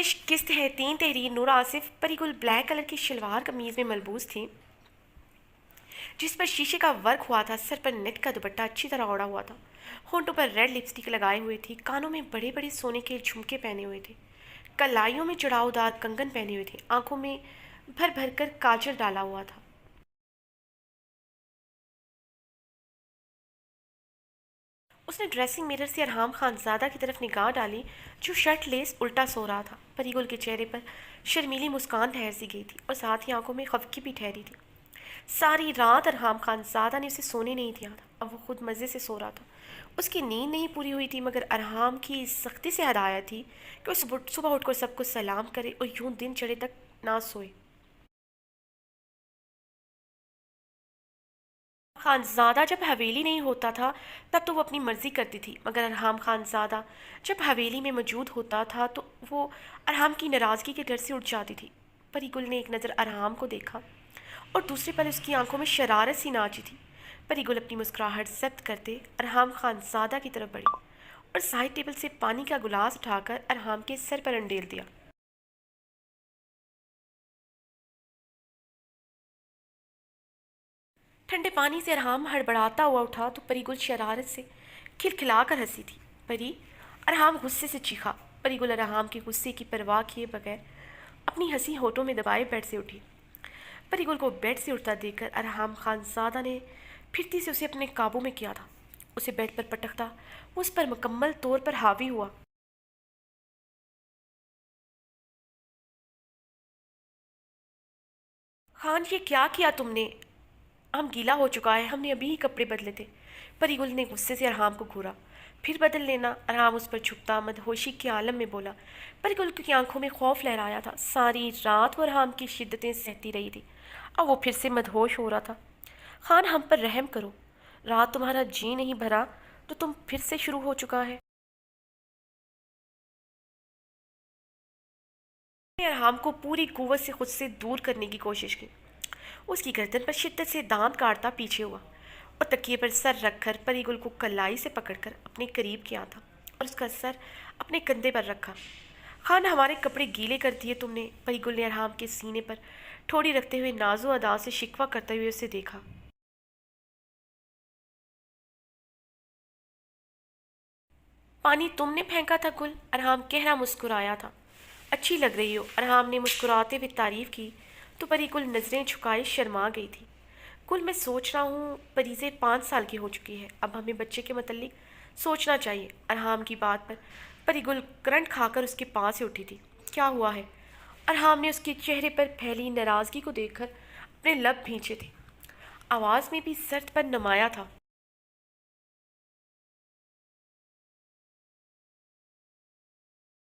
عشق قسط ہے تین تحریر نور آصف پری گل بلیک کلر کی شلوار قمیض میں ملبوس تھی جس پر شیشے کا ورک ہوا تھا. سر پر نیٹ کا دوپٹہ اچھی طرح اوڑا ہوا تھا. ہونٹوں پر ریڈ لپسٹک لگائے ہوئے تھی. کانوں میں بڑے بڑے سونے کے جھمکے پہنے ہوئے تھے. کلائیوں میں چڑاؤ دار کنگن پہنے ہوئے تھے. آنکھوں میں بھر بھر کر کاجل ڈالا ہوا تھا. اس نے ڈریسنگ میرر سے ارحام خان زادہ کی طرف نگاہ ڈالی جو شرٹ لیس الٹا سو رہا تھا. پری گل کے چہرے پر شرمیلی مسکان ٹھہر سی گئی تھی اور ساتھ ہی آنکھوں میں خفگی بھی ٹھہری تھی. ساری رات ارحام خان زادہ نے اسے سونے نہیں دیا تھا. اب وہ خود مزے سے سو رہا تھا. اس کی نیند نہیں پوری ہوئی تھی مگر ارحام کی سختی سے ہدایت تھی کہ وہ صبح اٹھ کر سب کو سلام کرے اور یوں دن چڑھے تک نہ سوئے. خان زادہ جب حویلی نہیں ہوتا تھا تب تو وہ اپنی مرضی کرتی تھی مگر ارحام خان زادہ جب حویلی میں موجود ہوتا تھا تو وہ ارحام کی ناراضگی کے ڈر سے اٹھ جاتی تھی. پری گل نے ایک نظر ارحام کو دیکھا اور دوسرے پل اس کی آنکھوں میں شرارت سی ناچی تھی. پری گل اپنی مسکراہٹ ضبط کرتے ارحام خان زادہ کی طرف بڑھی اور سائڈ ٹیبل سے پانی کا گلاس اٹھا کر ارحام کے سر پر انڈیل دیا. ٹھنڈے پانی سے ارحام ہڑبڑاتا ہوا اٹھا تو پری گل شرارت سے کھلکھلا کر ہنسی تھی. پری ارحام غصے سے چیخا. پری گل ارحام کے غصے کی پرواہ کیے بغیر اپنی ہنسی ہونٹوں میں دبائے بیڈ سے اٹھی. پری گل کو بیڈ سے اٹھتا دیکھ کر ارحام خان زادہ نے پھرتی سے اسے اپنے قابو میں کیا تھا. اسے بیڈ پر پٹکتا وہ اس پر مکمل طور پر حاوی ہوا. خان یہ کیا کیا تم نے؟ ہم گیلا ہو چکا ہے. ہم نے ابھی ہی کپڑے بدلے تھے. پری گل نے غصے سے ارحام کو گھورا. پھر بدل لینا. ارحام اس پر جھکتا مدہوشی کے عالم میں بولا. پری گل کی آنکھوں میں خوف لہرایا تھا. ساری رات وہ ارحام کی شدتیں سہتی رہی تھی. اب وہ پھر سے مدہوش ہو رہا تھا. خان ہم پر رحم کرو. رات تمہارا جی نہیں بھرا تو تم پھر سے شروع ہو چکا ہے. ارحام کو پوری قوت سے خود سے دور کرنے کی کوشش کی. اس کی گردن پر شدت سے دانت کاٹتا پیچھے ہوا اور تکیے پر سر رکھ کر پری گل کو کلائی سے پکڑ کر اپنے قریب کیا تھا اور اس کا سر اپنے کندھے پر رکھا. خان ہمارے کپڑے گیلے کر دیے تم نے. پری گل نے ارحام کے سینے پر ٹھوڑی رکھتے ہوئے نازو ادا سے شکوہ کرتے ہوئے اسے دیکھا. پانی تم نے پھینکا تھا گل. ارحام گہرا مسکرایا تھا. اچھی لگ رہی ہو. ارحام نے مسکراتے ہوئے تعریف کی تو پری گل نظریں جھکائے شرما گئی تھی. گل میں سوچ رہا ہوں پریزے 5 سال کی ہو چکی ہے. اب ہمیں بچے کے متعلق سوچنا چاہیے. ارحام کی بات پر پری گل کرنٹ کھا کر اس کے پاس سے اٹھی تھی. کیا ہوا ہے؟ ارحام نے اس کے چہرے پر پھیلی ناراضگی کو دیکھ کر اپنے لب بھینچے تھے. آواز میں بھی سرد پر نمایا تھا.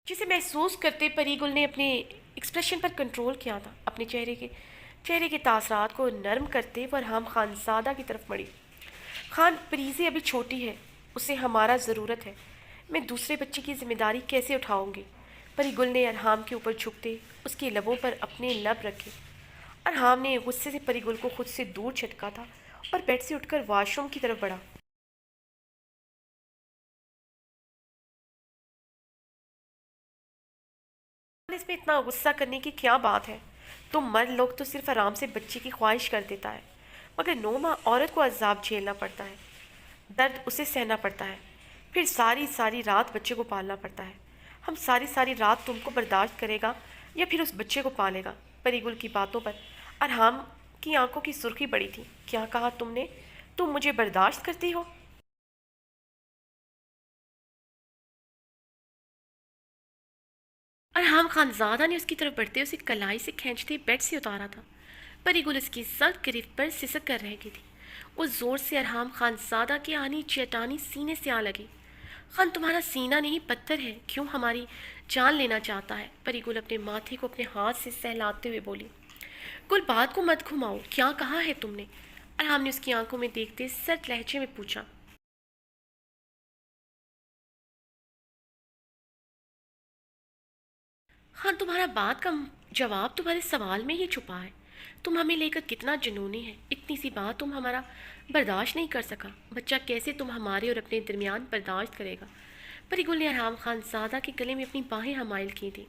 جسے محسوس کرتے پری گل نے اپنے ایکسپریشن پر کنٹرول کیا تھا. اپنے چہرے کے تاثرات کو نرم کرتے وہ ارحام خان زادہ کی طرف بڑھی. خان پریزے ابھی چھوٹی ہے. اسے ہمارا ضرورت ہے. میں دوسرے بچے کی ذمہ داری کیسے اٹھاؤں گی؟ پری گل نے ارحام کے اوپر جھکتے اس کے لبوں پر اپنے لب رکھے. ارحام نے غصے سے پری گل کو خود سے دور چھٹکا تھا اور بیڈ سے اٹھ کر واش روم کی طرف بڑھا. اس میں اتنا غصہ کرنے کی کیا بات ہے؟ تم مرد لوگ تو صرف آرام سے بچے کی خواہش کر دیتا ہے مگر 9 ماہ عورت کو عذاب جھیلنا پڑتا ہے. درد اسے سہنا پڑتا ہے. پھر ساری ساری رات بچے کو پالنا پڑتا ہے. ہم ساری ساری رات تم کو برداشت کرے گا یا پھر اس بچے کو پالے گا؟ پری گل کی باتوں پر ارحام کی آنکھوں کی سرخی بڑی تھی. کیا کہا تم نے؟ تم مجھے برداشت کرتی ہو؟ ارحام خان زادہ نے اس کی طرف بڑھتے اسے کلائی سے کھینچتے بیڈ سے اتارا تھا. پری گل اس کی سخت گرفت پر سسک کر رہ گئی تھی. وہ زور سے ارحام خان زادہ کی آنی چٹانی سینے سے آ لگی. خان تمہارا سینہ نہیں پتھر ہے. کیوں ہماری جان لینا چاہتا ہے؟ پری گل اپنے ماتھے کو اپنے ہاتھ سے سہلاتے ہوئے بولی. گل بات کو مت گھماؤ. کیا کہا ہے تم نے؟ ارحام نے اس کی آنکھوں میں دیکھتے سرد لہجے میں پوچھا. ہاں تمہارا بات کا جواب تمہارے سوال میں ہی چھپا ہے. تم ہمیں لے کر کتنا جنونی ہے. اتنی سی بات تم ہمارا برداشت نہیں کر سکا. بچہ کیسے تم ہمارے اور اپنے درمیان برداشت کرے گا؟ پری گل نے ارحام خان زادہ کے گلے میں اپنی باہیں حمائل کی تھیں.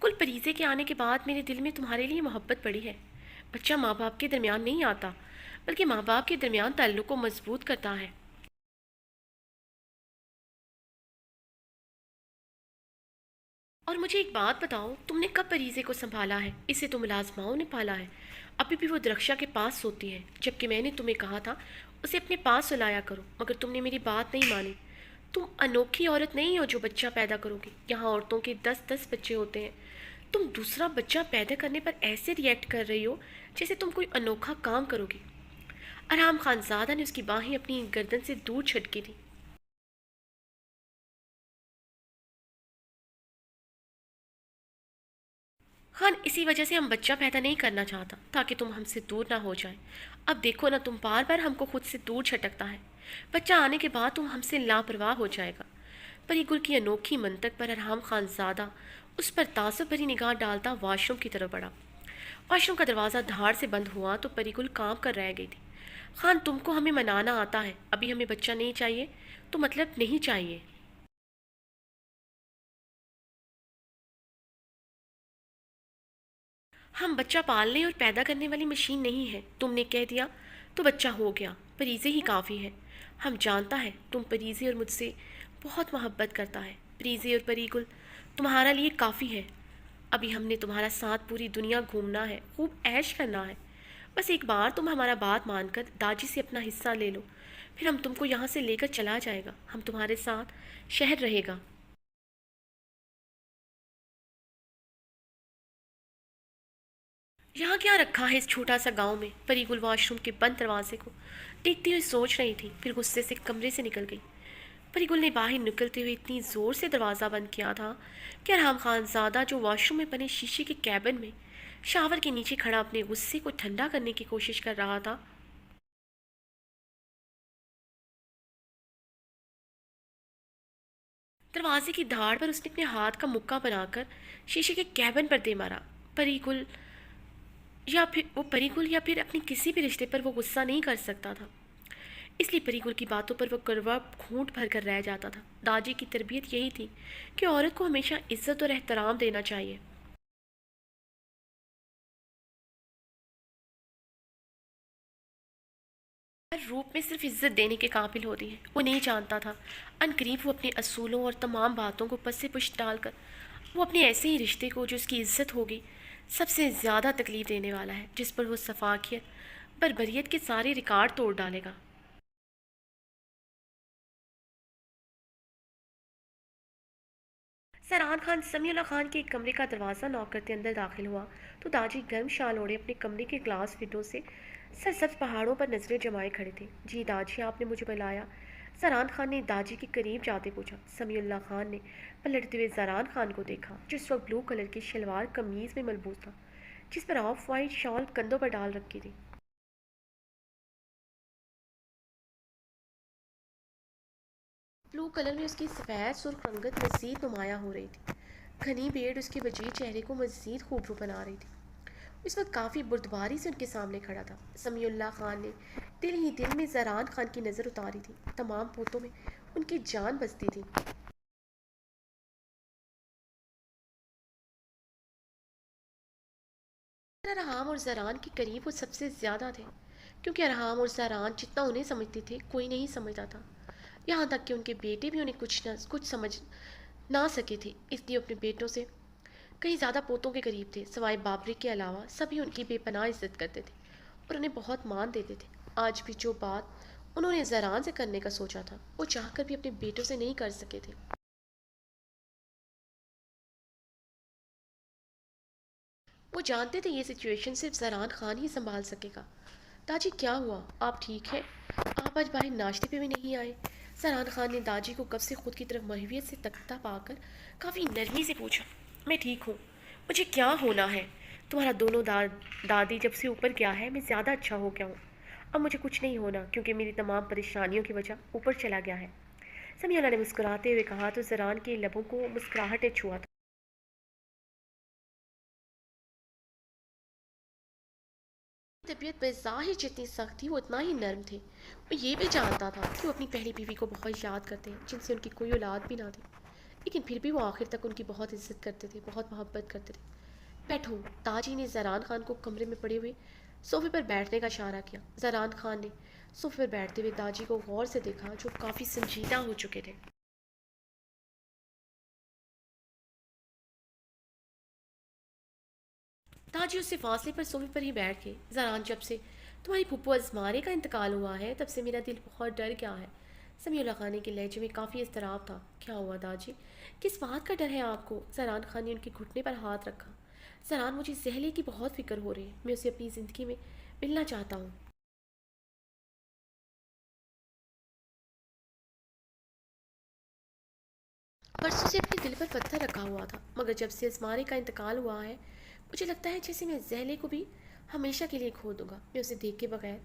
کل پریزے کے آنے کے بعد میرے دل میں تمہارے لیے محبت بڑی ہے۔ بچہ ماں باپ کے درمیان نہیں آتا، بلکہ ماں باپ کے درمیان تعلق کو مضبوط کرتا ہے۔ اور مجھے ایک بات بتاؤ، تم نے کب پریزے کو سنبھالا ہے؟ اسے تو ملازماؤں نے پالا ہے۔ ابھی بھی وہ درخشا کے پاس سوتی ہے، جبکہ میں نے تمہیں کہا تھا اسے اپنے پاس سلایا کرو، مگر تم نے میری بات نہیں مانی۔ تم انوکھی عورت نہیں ہو جو بچہ پیدا کرو گی۔ یہاں عورتوں کے 10 بچے ہوتے ہیں، تم دوسرا بچہ پیدا کرنے پر ایسے ریئیکٹ کر رہی ہو جیسے تم کوئی انوکھا کام کرو گی۔ ارحام خان زادہ نے اس کی باہیں اپنی گردن سے دور چھٹکی دی۔ خان، اسی وجہ سے ہم بچہ پیدا نہیں کرنا چاہتا تاکہ تم ہم سے دور نہ ہو جائے۔ اب دیکھو نا، تم بار بار ہم کو خود سے دور چھٹکتا ہے۔ بچہ آنے کے بعد تم ہم سے لاپرواہ ہو جائے گا۔ پری گل کی انوکھی منطق پر ارحام خان زادہ اس پر تعصب بھری نگاہ ڈالتا واش روم کی طرف بڑھا۔ واش روم کا دروازہ دھاڑ سے بند ہوا تو پری گل کانپ کر رہ گئی تھی۔ خان، تم کو ہمیں منانا آتا ہے، ابھی ہمیں بچہ نہیں چاہیے تو مطلب نہیں چاہیے۔ ہم بچہ پالنے اور پیدا کرنے والی مشین نہیں ہے، تم نے کہہ دیا تو بچہ ہو گیا، پریزے ہی کافی ہے۔ ہم جانتا ہے تم پریزے اور مجھ سے بہت محبت کرتا ہے۔ پریزے اور پری گل تمہارا لیے کافی ہے۔ ابھی ہم نے تمہارا ساتھ پوری دنیا گھومنا ہے، خوب عیش کرنا ہے۔ بس ایک بار تم ہمارا بات مان کر داجی سے اپنا حصہ لے لو، پھر ہم تم کو یہاں سے لے کر چلا جائے گا، ہم تمہارے ساتھ شہر رہے گا۔ یہاں کیا رکھا ہے اس چھوٹا سا گاؤں میں؟ پری گل واش روم کے بند دروازے کو دیکھتی ہوئی سوچ رہی تھی، پھر غصے سے کمرے سے نکل گئی۔ پری گل نے باہر نکلتے ہوئے اتنی زور سے دروازہ بند کیا تھا کہ ارحام خان زادہ جو واش روم میں بنے شیشے کے کیبن میں شاور کے نیچے کھڑا اپنے غصے کو ٹھنڈا کرنے کی کوشش کر رہا تھا، دروازے کی دھاڑ پر اس نے اپنے ہاتھ کا مکہ بنا کر شیشے کے کیبن پر دے مارا۔ پری گل پری گل یا پھر اپنی کسی بھی رشتے پر وہ غصہ نہیں کر سکتا تھا، اس لیے پری گل کی باتوں پر وہ کڑوا گھونٹ بھر کر رہ جاتا تھا۔ داجی کی تربیت یہی تھی کہ عورت کو ہمیشہ عزت اور احترام دینا چاہیے۔ ہر روپ میں صرف عزت دینے کے قابل ہوتی ہے۔ وہ نہیں جانتا تھا ان قریب وہ اپنے اصولوں اور تمام باتوں کو پس پشت ڈال کر وہ اپنے ایسے ہی رشتے کو جو اس کی عزت ہوگی سب سے زیادہ تکلیف دینے والا ہے، جس پر وہ صفاقیت بربریت کے سارے ریکارڈ توڑ ڈالے گا۔ سرحان خان سمیع اللہ خان کے ایک کمرے کا دروازہ نوک کرتے اندر داخل ہوا تو داجی گرم شال اوڑھے اپنے کمرے کے گلاس ونڈو سے سرسبز پہاڑوں پر نظریں جمائے کھڑے تھے۔ جی داجی، آپ نے مجھے بلایا؟ زران خان نے داجی کے قریب جاتے پوچھا۔ سمیع اللہ خان نے پلٹتے ہوئے زران خان کو دیکھا جو اس وقت بلو کلر کی شلوار قمیض میں ملبوس تھا، جس پر آف وائٹ شال کندھوں پر ڈال رکھی تھی۔ بلو کلر میں اس کی سفید سرخ رنگت مزید نمایاں ہو رہی تھی، گھنی بیڑ اس کے وجیح چہرے کو مزید خوبرو بنا رہی تھی۔ اس وقت کافی بردباری سے ان کے سامنے کھڑا تھا۔ سمیع اللہ خان نے دل ہی دل میں زران خان کی نظر اتاری تھی، تمام پوتوں میں ان کی جان بستی تھی۔ ارحام اور زران کے قریب وہ سب سے زیادہ تھے، کیونکہ ارحام اور زران جتنا انہیں سمجھتے تھے کوئی نہیں سمجھتا تھا، یہاں تک کہ ان کے بیٹے بھی انہیں کچھ سمجھ نہ سکے تھے، اس لیے اپنے بیٹوں سے کہیں زیادہ پوتوں کے قریب تھے۔ سوائے بابری کے علاوہ سبھی ان کی بے پناہ عزت کرتے تھے اور انہیں بہت مان دیتے تھے۔ آج بھی جو بات انہوں نے زران سے کرنے کا سوچا تھا وہ چاہ کر بھی اپنے بیٹوں سے نہیں کر سکے تھے۔ وہ جانتے تھے یہ سچویشن صرف زران خان ہی سنبھال سکے گا۔ داجی، کیا ہوا؟ آپ ٹھیک ہے؟ آپ آج باہر ناشتے پہ بھی نہیں آئے؟ زران خان نے داجی کو کب سے خود کی طرف محویت سے تکتا پا کر کافی نرمی سے پوچھا۔ میں ٹھیک ہوں، مجھے کیا ہونا ہے؟ تمہارا دونوں دادی جب سے اوپر گیا ہے میں زیادہ اچھا ہو گیا ہوں، اب مجھے کچھ نہیں ہونا کیونکہ میری تمام پریشانیوں کی وجہ اوپر چلا گیا ہے، سمیع اللہ نے مسکراتے ہوئے کہا تو زران کے لبوں کو مسکراہٹ چھوا تھا۔ طبیعت بظاہر جتنی سخت تھی وہ اتنا ہی نرم تھے۔ وہ یہ بھی جانتا تھا کہ وہ اپنی پہلی بیوی کو بہت یاد کرتے ہیں جن سے ان کی کوئی اولاد بھی نہ تھی۔ لیکن پھر بھی وہ آخر تک ان کی بہت عزت کرتے تھے، بہت محبت کرتے تھے۔ بیٹھو، تاجی نے زران خان کو کمرے میں پڑے ہوئے صوفے پر بیٹھنے کا اشارہ کیا۔ زران خان نے صوفے پر بیٹھتے ہوئے تاجی کو غور سے دیکھا، جو کافی سنجیدہ ہو چکے تھے۔ تاجی اس سے فاصلے پر صوفے پر ہی بیٹھ گئی۔ زران، جب سے تمہاری پھپھو ازمارے کا انتقال ہوا ہے تب سے میرا دل بہت ڈر گیا ہے۔ سمیع اللہ خان کے لہجے میں کافی اضطراب تھا۔ کیا ہوا تاجی؟ کس بات کا ڈر ہے آپ کو؟ زران خان نے ان کے گھٹنے پر ہاتھ رکھا۔ زران، مجھے زہلے کی بہت فکر ہو رہی ہے، میں اسے اپنی زندگی میں ملنا چاہتا ہوں۔ پرسوں سے اپنے دل پر پتھر رکھا ہوا تھا، مگر جب سے اسمارے کا انتقال ہوا ہے مجھے لگتا ہے جیسے میں زہلے کو بھی ہمیشہ کے لیے کھو دوں گا۔ میں اسے دیکھ کے بغیر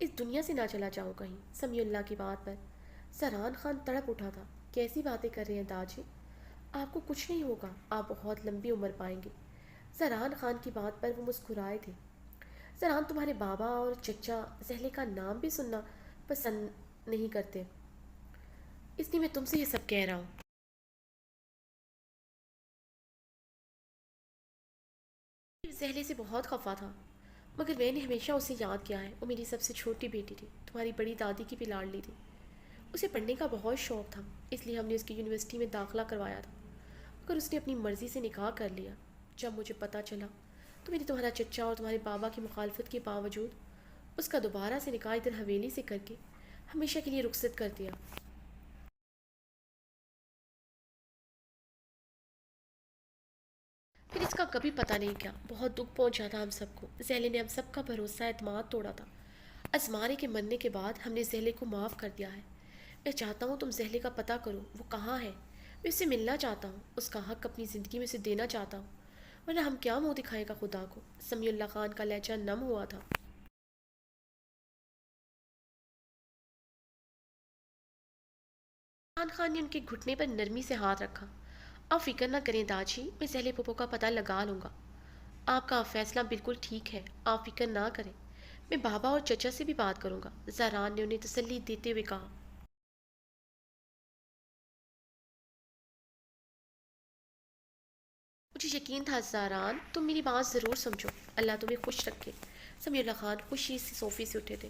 اس دنیا سے نہ چلا جاؤں کہیں۔ سمیع اللہ کی بات پر زران خان تڑپ اٹھا تھا۔ کیسی باتیں کر رہے ہیں تاجی؟ آپ کو کچھ نہیں ہوگا، آپ بہت لمبی عمر پائیں گے۔ زران خان کی بات پر وہ مسکرائے تھے۔ زران، تمہارے بابا اور چچا زہلے کا نام بھی سننا پسند نہیں کرتے، اس لیے میں تم سے یہ سب کہہ رہا ہوں۔ زہلے سے بہت خفا تھا، مگر میں نے ہمیشہ اسے یاد کیا ہے۔ وہ میری سب سے چھوٹی بیٹی تھی، تمہاری بڑی دادی کی بھی لاڈلی تھی۔ اسے پڑھنے کا بہت شوق تھا، اس لیے ہم نے اس کی یونیورسٹی میں داخلہ کروایا تھا، مگر اس نے اپنی مرضی سے نکاح کر لیا۔ جب مجھے پتہ چلا تو میں نے تمہارا چچا اور تمہارے بابا کی مخالفت کے باوجود اس کا دوبارہ سے نکاح ادھر حویلی سے کر کے ہمیشہ کے لیے رخصت کر دیا۔ پھر اس کا کبھی پتہ نہیں کیا بہت دکھ پہنچا تھا ہم سب کو۔ زہلے نے ہم سب کا بھروسہ اعتماد توڑا تھا۔ ازمارے کے مرنے کے بعد ہم نے زہلے کو معاف کر دیا ہے۔ میں چاہتا ہوں تم زہلے کا پتہ کرو، وہ کہاں ہے۔ میں اسے ملنا چاہتا ہوں، اس کا حق اپنی زندگی میں اسے دینا چاہتا ہوں، ورنہ ہم کیا منہ دکھائیں گا خدا کو۔ سمیع اللہ خان کا لہجہ نم ہوا تھا۔ خان خان نے ان کے گھٹنے پر نرمی سے ہاتھ رکھا۔ آپ فکر نہ کریں داجی، میں زہلے پھپھو کا پتہ لگا لوں گا۔ آپ کا فیصلہ بالکل ٹھیک ہے، آپ فکر نہ کریں، میں بابا اور چچا سے بھی بات کروں گا۔ زاران نے انہیں تسلی دیتے ہوئے کہا۔ مجھے یقین تھا زاران، تم میری بات ضرور سمجھو، اللہ تمہیں خوش رکھے۔ سمیع اللہ خان خوشی سے صوفے سے اٹھے تھے۔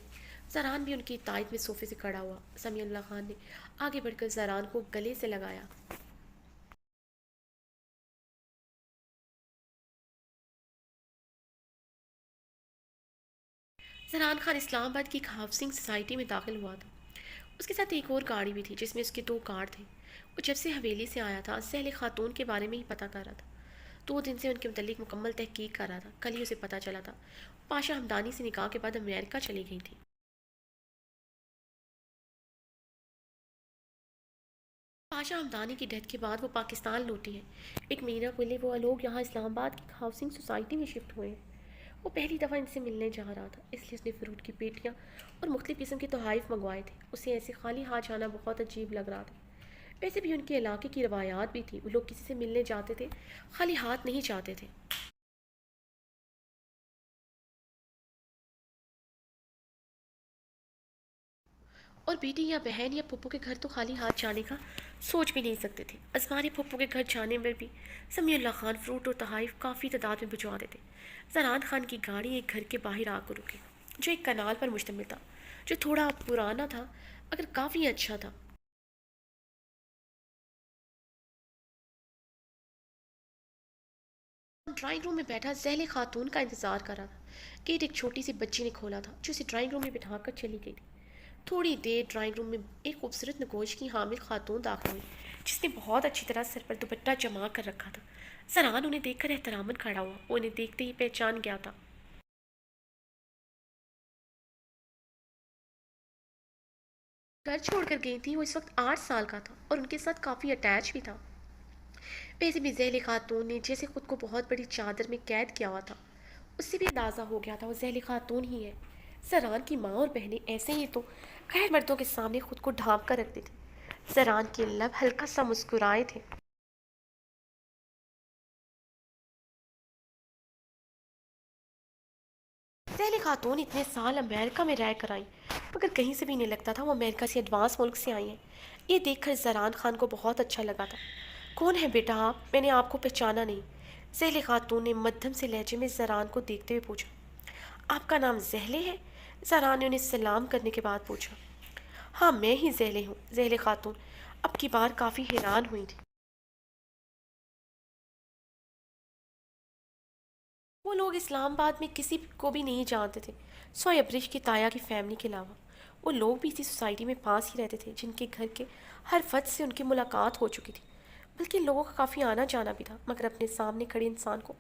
زاران بھی ان کی تائید میں صوفے سے کھڑا ہوا۔ سمیع اللہ خان نے آگے بڑھ کر زاران کو گلے سے لگایا۔ زران خان اسلام آباد کی ایک ہاؤسنگ سوسائٹی میں داخل ہوا تھا۔ اس کے ساتھ ایک اور گاڑی بھی تھی جس میں اس کے 2 کارڈ تھے۔ وہ جب سے حویلی سے آیا تھا سہل خاتون کے بارے میں ہی پتہ کر رہا تھا۔ 2 دن سے ان کے متعلق مکمل تحقیق کر رہا تھا۔ کل ہی اسے پتہ چلا تھا پاشا ہمدانی سے نکاح کے بعد امریکہ چلی گئی تھی۔ پاشا ہمدانی کی ڈیتھ کے بعد وہ پاکستان لوٹی ہیں۔ 1 مہینہ پہلے وہ لوگ یہاں اسلام آباد کی ہاؤسنگ سوسائٹی میں شفٹ ہوئے ہیں۔ وہ پہلی دفعہ ان سے ملنے جا رہا تھا، اس لیے اس نے فروٹ کی پیٹیاں اور مختلف قسم کے تحائف منگوائے تھے۔ اسے ایسے خالی ہاتھ جانا بہت عجیب لگ رہا تھا۔ ویسے بھی ان کے علاقے کی روایات بھی تھی، وہ لوگ کسی سے ملنے جاتے تھے خالی ہاتھ نہیں جاتے تھے۔ اور بیٹی یا بہن یا پھپھو کے گھر تو خالی ہاتھ جانے کا سوچ بھی نہیں سکتے تھے۔ ازماری پھپھو کے گھر جانے میں بھی سمیع اللہ خان فروٹ اور تحائف کافی تعداد میں بھجوا دیتے۔ زران خان کی گاڑی ایک گھر کے باہر آ کر رکی، جو ایک کنال پر مشتمل تھا، جو تھوڑا پرانا تھا مگر کافی اچھا تھا۔ ڈرائنگ روم میں بیٹھا ذیل خاتون کا انتظار کر رہا تھا۔ گیٹ ایک چھوٹی سی بچی نے کھولا تھا جو اسے ڈرائنگ روم میں بٹھا کر چلی گئی تھی۔ تھوڑی دیر ڈرائنگ روم میں ایک خوبصورت نگوش کی حامل خاتون داخل ہوئی جس نے بہت اچھی طرح سر پر دوپٹہ جما کر رکھا تھا۔ زنان انہیں دیکھ کر احتراماً کھڑا ہوا، وہ انہیں دیکھتے ہی پہچان گیا تھا۔ گھر چھوڑ کر گئی تھی، وہ اس وقت 8 سال کا تھا اور ان کے ساتھ کافی اٹیچ بھی تھا۔ ویسے بھی ذیل خاتون نے جیسے خود کو بہت بڑی چادر میں قید کیا ہوا تھا، اس سے بھی اندازہ ہو گیا تھا وہ ذیل خاتون ہی ہے۔ زران کی ماں اور بہنیں ایسے ہی تو غیر مردوں کے سامنے خود کو ڈھانپ کر رکھتی تھی۔ زران کے لب ہلکا سا مسکرائے تھے۔ ذیل خاتون اتنے سال امریکہ میں رہ کر آئیں مگر کہیں سے بھی نہیں لگتا تھا وہ امریکہ سے ایڈوانس ملک سے آئی ہیں۔ یہ دیکھ کر زران خان کو بہت اچھا لگا تھا۔ کون ہے بیٹا آپ؟ میں نے آپ کو پہچانا نہیں۔ زہل خاتون نے مدھم سے لہجے میں زران کو دیکھتے ہوئے پوچھا۔ آپ کا نام زہلے ہے؟ زران نے انہیں سلام کرنے کے بعد پوچھا۔ ہاں میں ہی زہلے ہوں۔ زہل خاتون اب کی بار کافی حیران ہوئی تھی۔ وہ لوگ اسلام آباد میں کسی کو بھی نہیں جانتے تھے سوائے ابریش کی تایا کی فیملی کے علاوہ۔ وہ لوگ بھی اسی سوسائٹی میں پاس ہی رہتے تھے جن کے گھر کے ہر فرد سے ان کی ملاقات ہو چکی تھی، بلکہ لوگوں کا کافی آنا جانا بھی تھا، مگر اپنے سامنے کھڑے انسان کو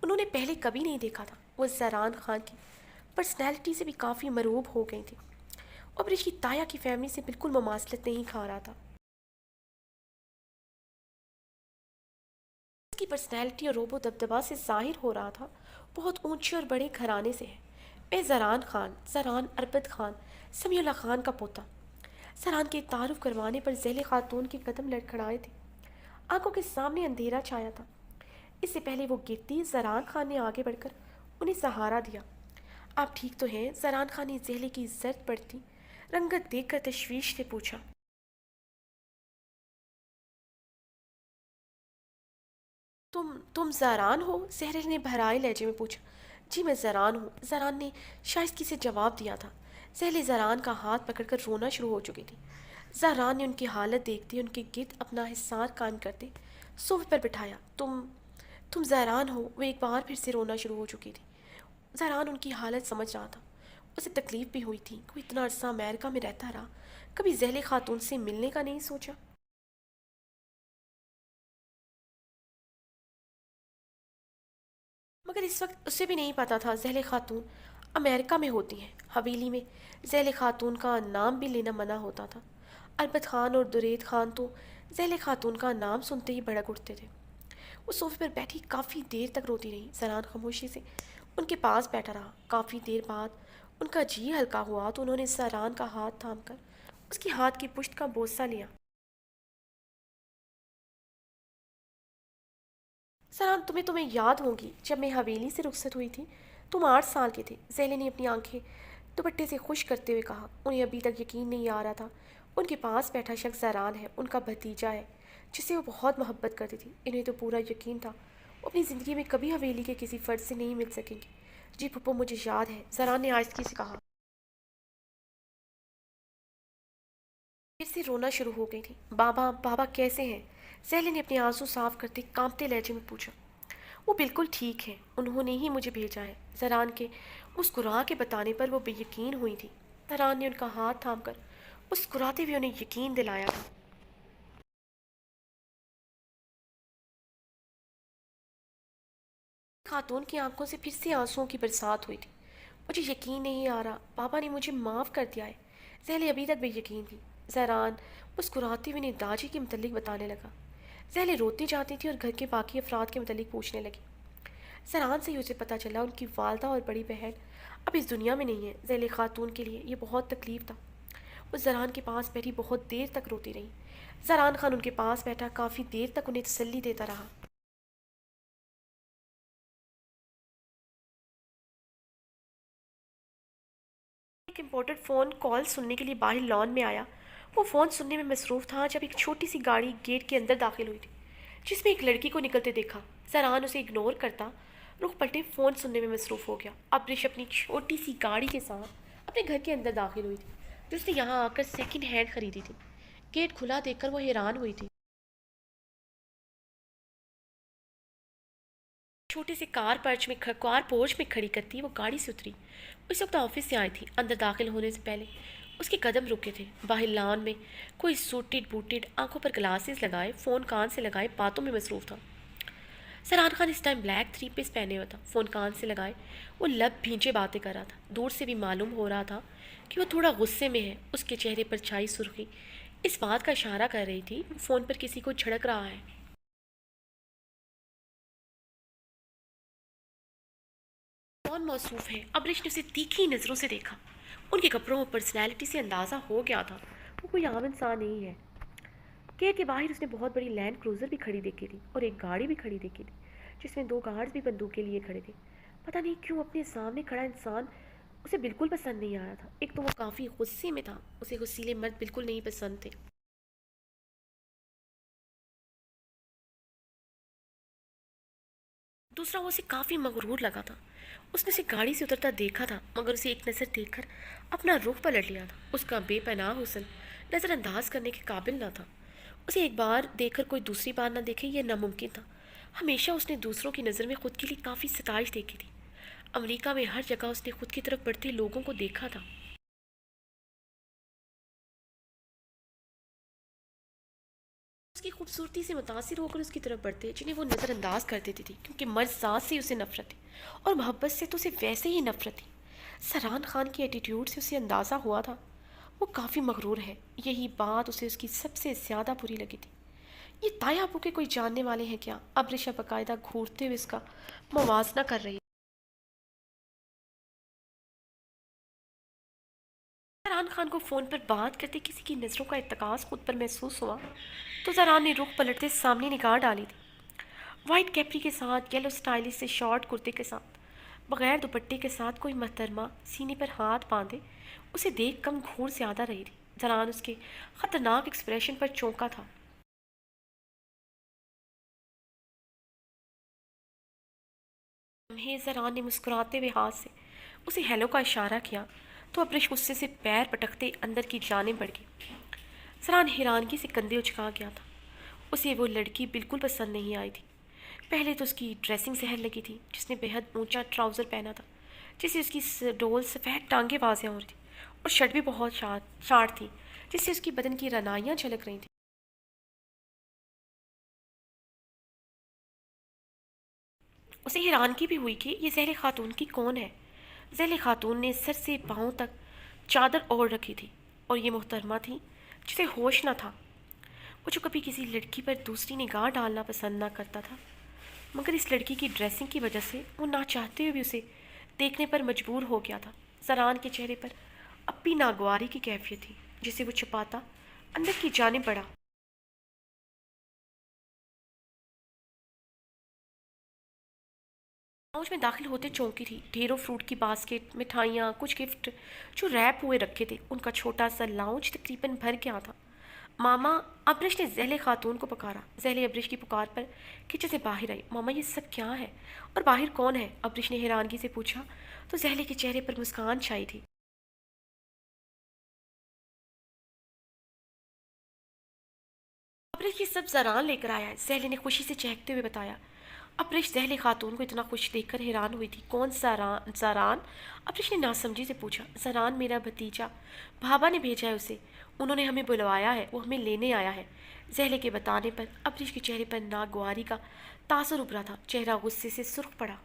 انہوں نے پہلے کبھی نہیں دیکھا تھا۔ وہ زران خان کی پرسنالٹی سے بھی کافی مرعوب ہو گئی تھی۔ ابریش کی تایا کی فیملی سے بالکل مماثلت نہیں کھا رہا تھا۔ اس کی پرسنالٹی اور روب و دبدبا سے ظاہر ہو رہا تھا بہت اونچے اور بڑے گھرانے سے ہے۔ میں زران خان، زران اربد خان، سمیع اللہ خان کا پوتا۔ زران کے تعارف کروانے پر ذیل خاتون کے قدم لڑکھڑائے تھے۔ آنکھوں کے سامنے اندھیرا چھایا تھا۔ اس سے پہلے وہ گرتی، زران خان نے آگے بڑھ کر انہیں سہارا دیا۔ آپ ٹھیک تو ہیں؟ زران خان نے زہلے کی زرد پڑتی رنگت دیکھ کر تشویش سے پوچھا۔ تم زاران ہو؟ زہرے نے بہرائے لہجے میں پوچھا۔ جی میں زران ہوں، زران نے شائستگی سے جواب دیا تھا۔ زہلے زران کا ہاتھ پکڑ کر رونا شروع ہو چکی تھی۔ زران نے ان کی حالت دیکھتے ان کے گرد اپنا حصار قائم کرتے صوفے پر بٹھایا۔ تم زران ہو؟ وہ ایک بار پھر سے رونا شروع ہو چکی تھی۔ زران ان کی حالت سمجھ رہا تھا۔ اسے تکلیف بھی ہوئی تھی، کوئی اتنا عرصہ امریکہ میں رہتا رہا، کبھی زہلے خاتون سے ملنے کا نہیں سوچا۔ مگر اس وقت اسے بھی نہیں پتا تھا زہل خاتون امریکہ میں ہوتی ہیں۔ حویلی میں زہل خاتون کا نام بھی لینا منع ہوتا تھا۔ اربت خان اور درید خان تو زہل خاتون کا نام سنتے ہی بھڑک اٹھتے تھے۔ وہ صوفے پر بیٹھی کافی دیر تک روتی رہی۔ زران خاموشی سے ان کے پاس بیٹھا رہا۔ کافی دیر بعد ان کا جی ہلکا ہوا تو انہوں نے زران کا ہاتھ تھام کر اس کی ہاتھ کی پشت کا بوسہ لیا۔ سران تمہیں یاد ہوگی جب میں حویلی سے رخصت ہوئی تھی، تم 8 سال کے تھے۔ زہلے نے اپنی آنکھیں دوپٹے سے خشک کرتے ہوئے کہا۔ انہیں ابھی تک یقین نہیں آ رہا تھا ان کے پاس بیٹھا شخص زران ہے، ان کا بھتیجا ہے جسے وہ بہت محبت کرتی تھی۔ انہیں تو پورا یقین تھا وہ اپنی زندگی میں کبھی حویلی کے کسی فرد سے نہیں مل سکیں گے۔ جی پھپھو مجھے یاد ہے، زران نے آہستگی سے کہا۔ پھر سے رونا شروع ہو گئی تھی۔ بابا بابا کیسے ہیں؟ زہلے نے اپنے آنسو صاف کرتے کانپتے لہجے میں پوچھا۔ وہ بالکل ٹھیک ہے، انہوں نے ہی مجھے بھیجا ہے۔ زران کے مسکرا کے بتانے پر وہ بے یقین ہوئی تھی۔ زران نے ان کا ہاتھ تھام کر مسکراتے ہوئے انہیں یقین دلایا تھا۔ خاتون کی آنکھوں سے پھر سے آنسوؤں کی برسات ہوئی تھی۔ مجھے یقین نہیں آ رہا، بابا نے مجھے معاف کر دیا ہے۔ زہلے ابھی تک بے یقین تھی۔ زران مسکراتے ہوئے انہیں داجی کے متعلق بتانے لگا۔ زہلے روتی جاتی تھی اور گھر کے باقی افراد کے متعلق پوچھنے لگی۔ زران سے ہی اسے پتہ چلا ان کی والدہ اور بڑی بہن اب اس دنیا میں نہیں ہے۔ ذیل خاتون کے لیے یہ بہت تکلیف تھا۔ وہ زران کے پاس بیٹھی بہت دیر تک روتی رہی۔ زران خان ان کے پاس بیٹھا کافی دیر تک انہیں تسلی دیتا رہا۔ ایک امپورٹڈ فون کال سننے کے لیے باہر لان میں آیا۔ وہ فون سننے میں مصروف تھا جب ایک چھوٹی سی گاڑی گیٹ کے اندر داخل ہوئی تھی جس میں ایک لڑکی کو نکلتے دیکھا۔ زران اسے اگنور کرتا رخ پلٹے فون سننے میں مصروف ہو گیا۔ ابرش اپنی چھوٹی سی گاڑی کے ساتھ اپنے گھر کے اندر داخل ہوئی تھی جو اس نے یہاں آ کر سیکنڈ ہینڈ خریدی تھی۔ گیٹ کھلا دیکھ کر وہ حیران ہوئی تھی۔ چھوٹے سے کار پورچ میں کھڑی کرتی وہ گاڑی سے اتری۔ اس وقت آفس سے آئی تھی۔ اندر داخل ہونے سے پہلے اس کے قدم رکے تھے۔ باہر لان میں کوئی سوٹڈ بوٹڈ آنکھوں پر گلاسز لگائے فون کان سے لگائے باتوں میں مصروف تھا۔ سرحان خان اس ٹائم بلیک 3 پیس پہنے ہوا تھا، فون کان سے لگائے وہ لب بھینچے باتیں کر رہا تھا۔ دور سے بھی معلوم ہو رہا تھا کہ وہ تھوڑا غصے میں ہے۔ اس کے چہرے پر چھائی سرخی اس بات کا اشارہ کر رہی تھی وہ فون پر کسی کو جھڑک رہا ہے۔ کون موصوف ہے؟ ابرش نے اسے تیکھی نظروں سے دیکھا۔ ان کے کپڑوں اور پرسنالٹی سے اندازہ ہو گیا تھا وہ کوئی عام انسان نہیں ہے۔ گیٹ کے باہر اس نے بہت بڑی لینڈ کروزر بھی کھڑی دیکھی تھی اور ایک گاڑی بھی کھڑی دیکھی تھی جس میں 2 گارڈز بھی بندوق کے لیے کھڑے تھے۔ پتہ نہیں کیوں اپنے سامنے کھڑا انسان اسے بالکل پسند نہیں آیا تھا۔ ایک تو وہ کافی غصے میں تھا، اسے غصیلے مرد بالکل نہیں پسند تھے۔ دوسرا وہ اسے کافی مغرور لگا تھا۔ اس نے اسے گاڑی سے اترتا دیکھا تھا مگر اسے ایک نظر دیکھ کر اپنا رخ پلٹ لیا تھا۔ اس کا بے پناہ حسن نظر انداز کرنے کے قابل نہ تھا۔ اسے ایک بار دیکھ کر کوئی دوسری بار نہ دیکھے یہ ناممکن تھا۔ ہمیشہ اس نے دوسروں کی نظر میں خود کے لیے کافی ستائش دیکھی تھی۔ امریکہ میں ہر جگہ اس نے خود کی طرف بڑھتے لوگوں کو دیکھا تھا۔ اس کی خوبصورتی سے متاثر ہو کر اس کی طرف بڑھتے جنہیں وہ نظر انداز کر دیتی تھی، کیونکہ مرد ذات سے اسے نفرت تھی اور محبت سے تو اسے ویسے ہی نفرت تھی۔ سرحان خان کی ایٹیٹیوڈ سے اسے اندازہ ہوا تھا وہ کافی مغرور ہے۔ یہی بات اسے اس کی سب سے زیادہ بری لگی تھی۔ یہ تایا ابو کے کوئی جاننے والے ہیں کیا؟ اب رشا باقاعدہ گھورتے ہوئے اس کا موازنہ کر رہی۔ زران خان کو فون پر بات کرتے کسی کی نظروں کا ارتکاز خود پر محسوس ہوا تو زران نے رخ پلٹتے سامنے نگاہ ڈالی تھی۔ وائٹ کیپری کے ساتھ، یلو سٹائلش سے شارٹ کرتے کے ساتھ، بغیر دوپٹے کے ساتھ کوئی محترمہ سینے پر ہاتھ باندھے اسے دیکھ کم گھور زیادہ رہی تھی۔ زران اس کے خطرناک ایکسپریشن پر چونکا تھا۔ لمحے زران نے مسکراتے ہوئے ہاتھ سے اسے ہیلو کا اشارہ کیا تو ابرش غصے سے پیر پٹکتے اندر کی جانب بڑھ گئی۔ زران حیرانگی سے کندھے اچکا گیا تھا۔ اسے وہ لڑکی بالکل پسند نہیں آئی تھی۔ پہلے تو اس کی ڈریسنگ زہر لگی تھی، جس نے بےحد اونچا ٹراؤزر پہنا تھا جس سے اس کی ڈول سفید ٹانگیں واضح ہو رہی تھی، اور شرٹ بھی بہت شارٹ تھی جس سے اس کی بدن کی رنائیاں جھلک رہی تھیں۔ اسے حیرانگی بھی ہوئی کہ یہ ذیل خاتون کی کون ہے۔ ذیل خاتون نے سر سے پاؤں تک چادر اوڑھ رکھی تھی، اور یہ محترمہ تھی جسے ہوش نہ تھا، وہ جو کبھی کسی لڑکی پر دوسری نگاہ ڈالنا پسند نہ کرتا تھا، مگر اس لڑکی کی ڈریسنگ کی وجہ سے وہ نہ چاہتے ہوئے بھی اسے دیکھنے پر مجبور ہو گیا تھا۔ زران کے چہرے پر اب بھی ناگواری کی کیفیت تھی جسے وہ چھپاتا اندر کی جانب بڑھا۔ لاؤنج میں داخل ہوتے چونکی تھی، ڈھیروں فروٹ کی باسکٹ، مٹھائیاں، کچھ گفٹ جو ریپ ہوئے رکھے تھے۔ ان کا چھوٹا سا لاؤنج تقریباً بھر گیا تھا۔ ماما، ابرش نے ذیل خاتون کو پکارا۔ ذیل ابرش کی پکار پر کچن سے باہر آئی۔ ماما، یہ سب کیا ہے اور باہر کون ہے؟ ابرش نے حیرانگی سے پوچھا تو ذیل کے چہرے پر مسکان چھائی تھی۔ ابرش یہ سب زران لے کر آیا ہے، ذیل نے خوشی سے چہکتے ہوئے بتایا۔ ابرش ذیل خاتون کو اتنا خوش دیکھ کر حیران ہوئی تھی۔ کون زران؟ زران؟ ابرش نے ناسمجھی سے پوچھا۔ زران میرا بھتیجا، بھابا نے بھیجا ہے اسے، انہوں نے ہمیں بلوایا ہے، وہ ہمیں لینے آیا ہے۔ ذیل کے بتانے پر ابرش کے چہرے پر ناگواری کا تاثر ابھرا تھا، چہرہ غصے سے سرخ پڑا۔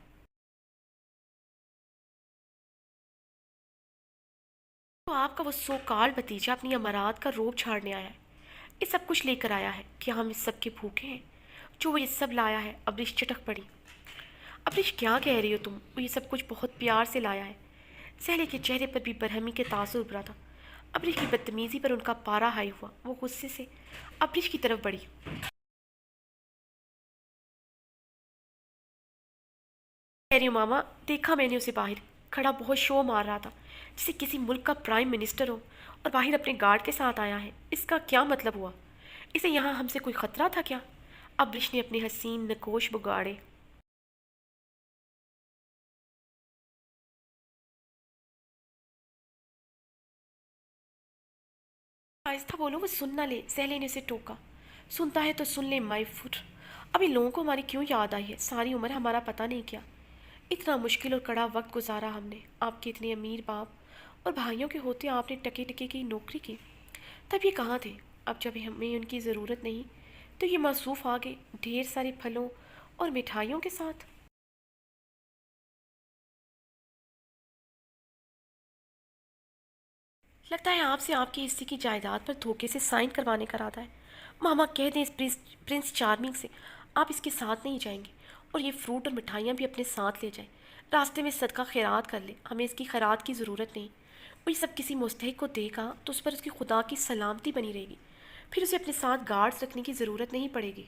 تو آپ کا وہ سو کال بھتیجا اپنی امارات کا روب چھاڑنے آیا ہے، یہ سب کچھ لے کر آیا ہے، کیا ہم اس سب کے بھوکے ہیں جو وہ یہ سب لایا ہے؟ ابرش چٹک پڑی۔ ابرش کیا کہہ رہی ہو تم؟ وہ یہ سب کچھ بہت پیار سے لایا ہے۔ سہلے کے چہرے پر بھی برہمی کے تاثر ابھرا تھا۔ ابرش کی بدتمیزی پر ان کا پارا ہائی ہوا، وہ غصے سے ابرش کی طرف بڑھی۔ کہہ رہی ہوں ماما، دیکھا میں نے اسے باہر کھڑا بہت شو مار رہا تھا جسے کسی ملک کا پرائم منسٹر ہو، اور باہر اپنے گارڈ کے ساتھ آیا ہے۔ اس کا کیا مطلب ہوا؟ اسے یہاں ہم سے کوئی خطرہ تھا کیا؟ ابرش نے اپنے حسین نکوش بگاڑے۔ آہستہ بولو، وہ سن نہ لے، سہلے نے اسے ٹوکا۔ سنتا ہے تو سن لے مائی فٹ، ابھی لوگوں کو ہماری کیوں یاد آئی ہے؟ ساری عمر ہمارا پتہ نہیں کیا اتنا مشکل اور کڑا وقت گزارا ہم نے۔ آپ کے اتنے امیر باپ اور بھائیوں کے ہوتے آپ نے ٹکے ٹکے کی نوکری کی، تب یہ کہاں تھے؟ اب جب ہمیں ان کی ضرورت نہیں تو یہ موصوف آ گئے ڈھیر سارے پھلوں اور مٹھائیوں کے ساتھ۔ لگتا ہے آپ سے آپ کے حصے کی جائیداد پر دھوکے سے سائن کروانے کا ارادہ ہے۔ ماما کہہ دیں اس پرنس چارمنگ سے آپ اس کے ساتھ نہیں جائیں گے، اور یہ فروٹ اور مٹھائیاں بھی اپنے ساتھ لے جائیں، راستے میں صدقہ خیرات کر لیں، ہمیں اس کی خیرات کی ضرورت نہیں۔ وہ یہ سب کسی مستحق کو دے گا تو اس پر اس کی خدا کی سلامتی بنی رہے گی، پھر اسے اپنے ساتھ گارڈز رکھنے کی ضرورت نہیں پڑے گی۔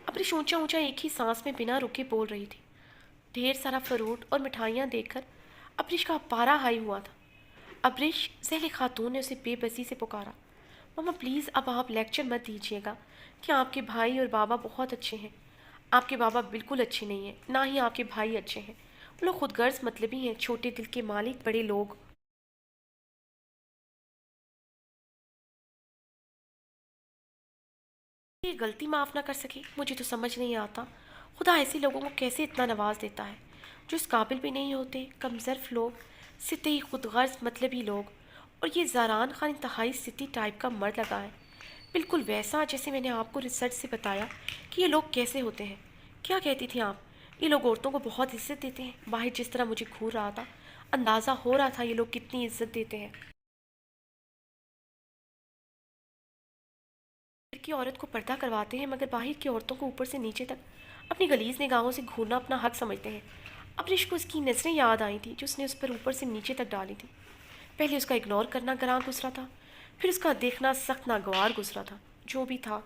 اپنی اونچا اونچا ایک ہی سانس میں بنا رکے بول رہی تھی۔ ڈھیر سارا فروٹ اور مٹھائیاں دیکھ کر ابرش کا پارا ہائی ہوا تھا۔ ابرش، ذیل خاتون نے اسے بے بسی سے پکارا۔ ماما پلیز اب آپ لیکچر مت دیجیے گا کہ آپ کے بھائی اور بابا بہت اچھے ہیں۔ آپ کے بابا بالکل اچھے نہیں ہیں، نہ ہی آپ کے بھائی اچھے ہیں۔ وہ لوگ خود غرض مطلبی ہیں، چھوٹے دل کے مالک بڑے لوگ۔ یہ غلطی معاف نہ کر سکے، مجھے تو سمجھ نہیں آتا خدا ایسے لوگوں کو کیسے اتنا نواز دیتا ہے جو اس قابل بھی نہیں ہوتے، کم ظرف لوگ، سطحی خود غرض مطلبی لوگ۔ اور یہ زاران خان انتہائی سطحی ٹائپ کا مرد لگا ہے، بالکل ویسا جیسے میں نے آپ کو ریسرچ سے بتایا کہ یہ لوگ کیسے ہوتے ہیں۔ کیا کہتی تھی آپ؟ یہ لوگ عورتوں کو بہت عزت دیتے ہیں، باہر جس طرح مجھے گھور رہا تھا اندازہ ہو رہا تھا یہ لوگ کتنی عزت دیتے ہیں۔ گھر کی عورت کو پردہ کرواتے ہیں مگر باہر کی عورتوں کو اوپر سے نیچے تک اپنی غلیظ نگاہوں سے گھورنا اپنا حق سمجھتے ہیں۔ ابریش کو اس کی نظریں یاد آئی تھیں جو اس نے اس پر اوپر سے نیچے تک ڈالی تھی۔ پہلے اس کا اگنور کرنا گراں گزرا تھا، پھر اس کا دیکھنا سخت ناگوار گزرا تھا۔ جو بھی تھا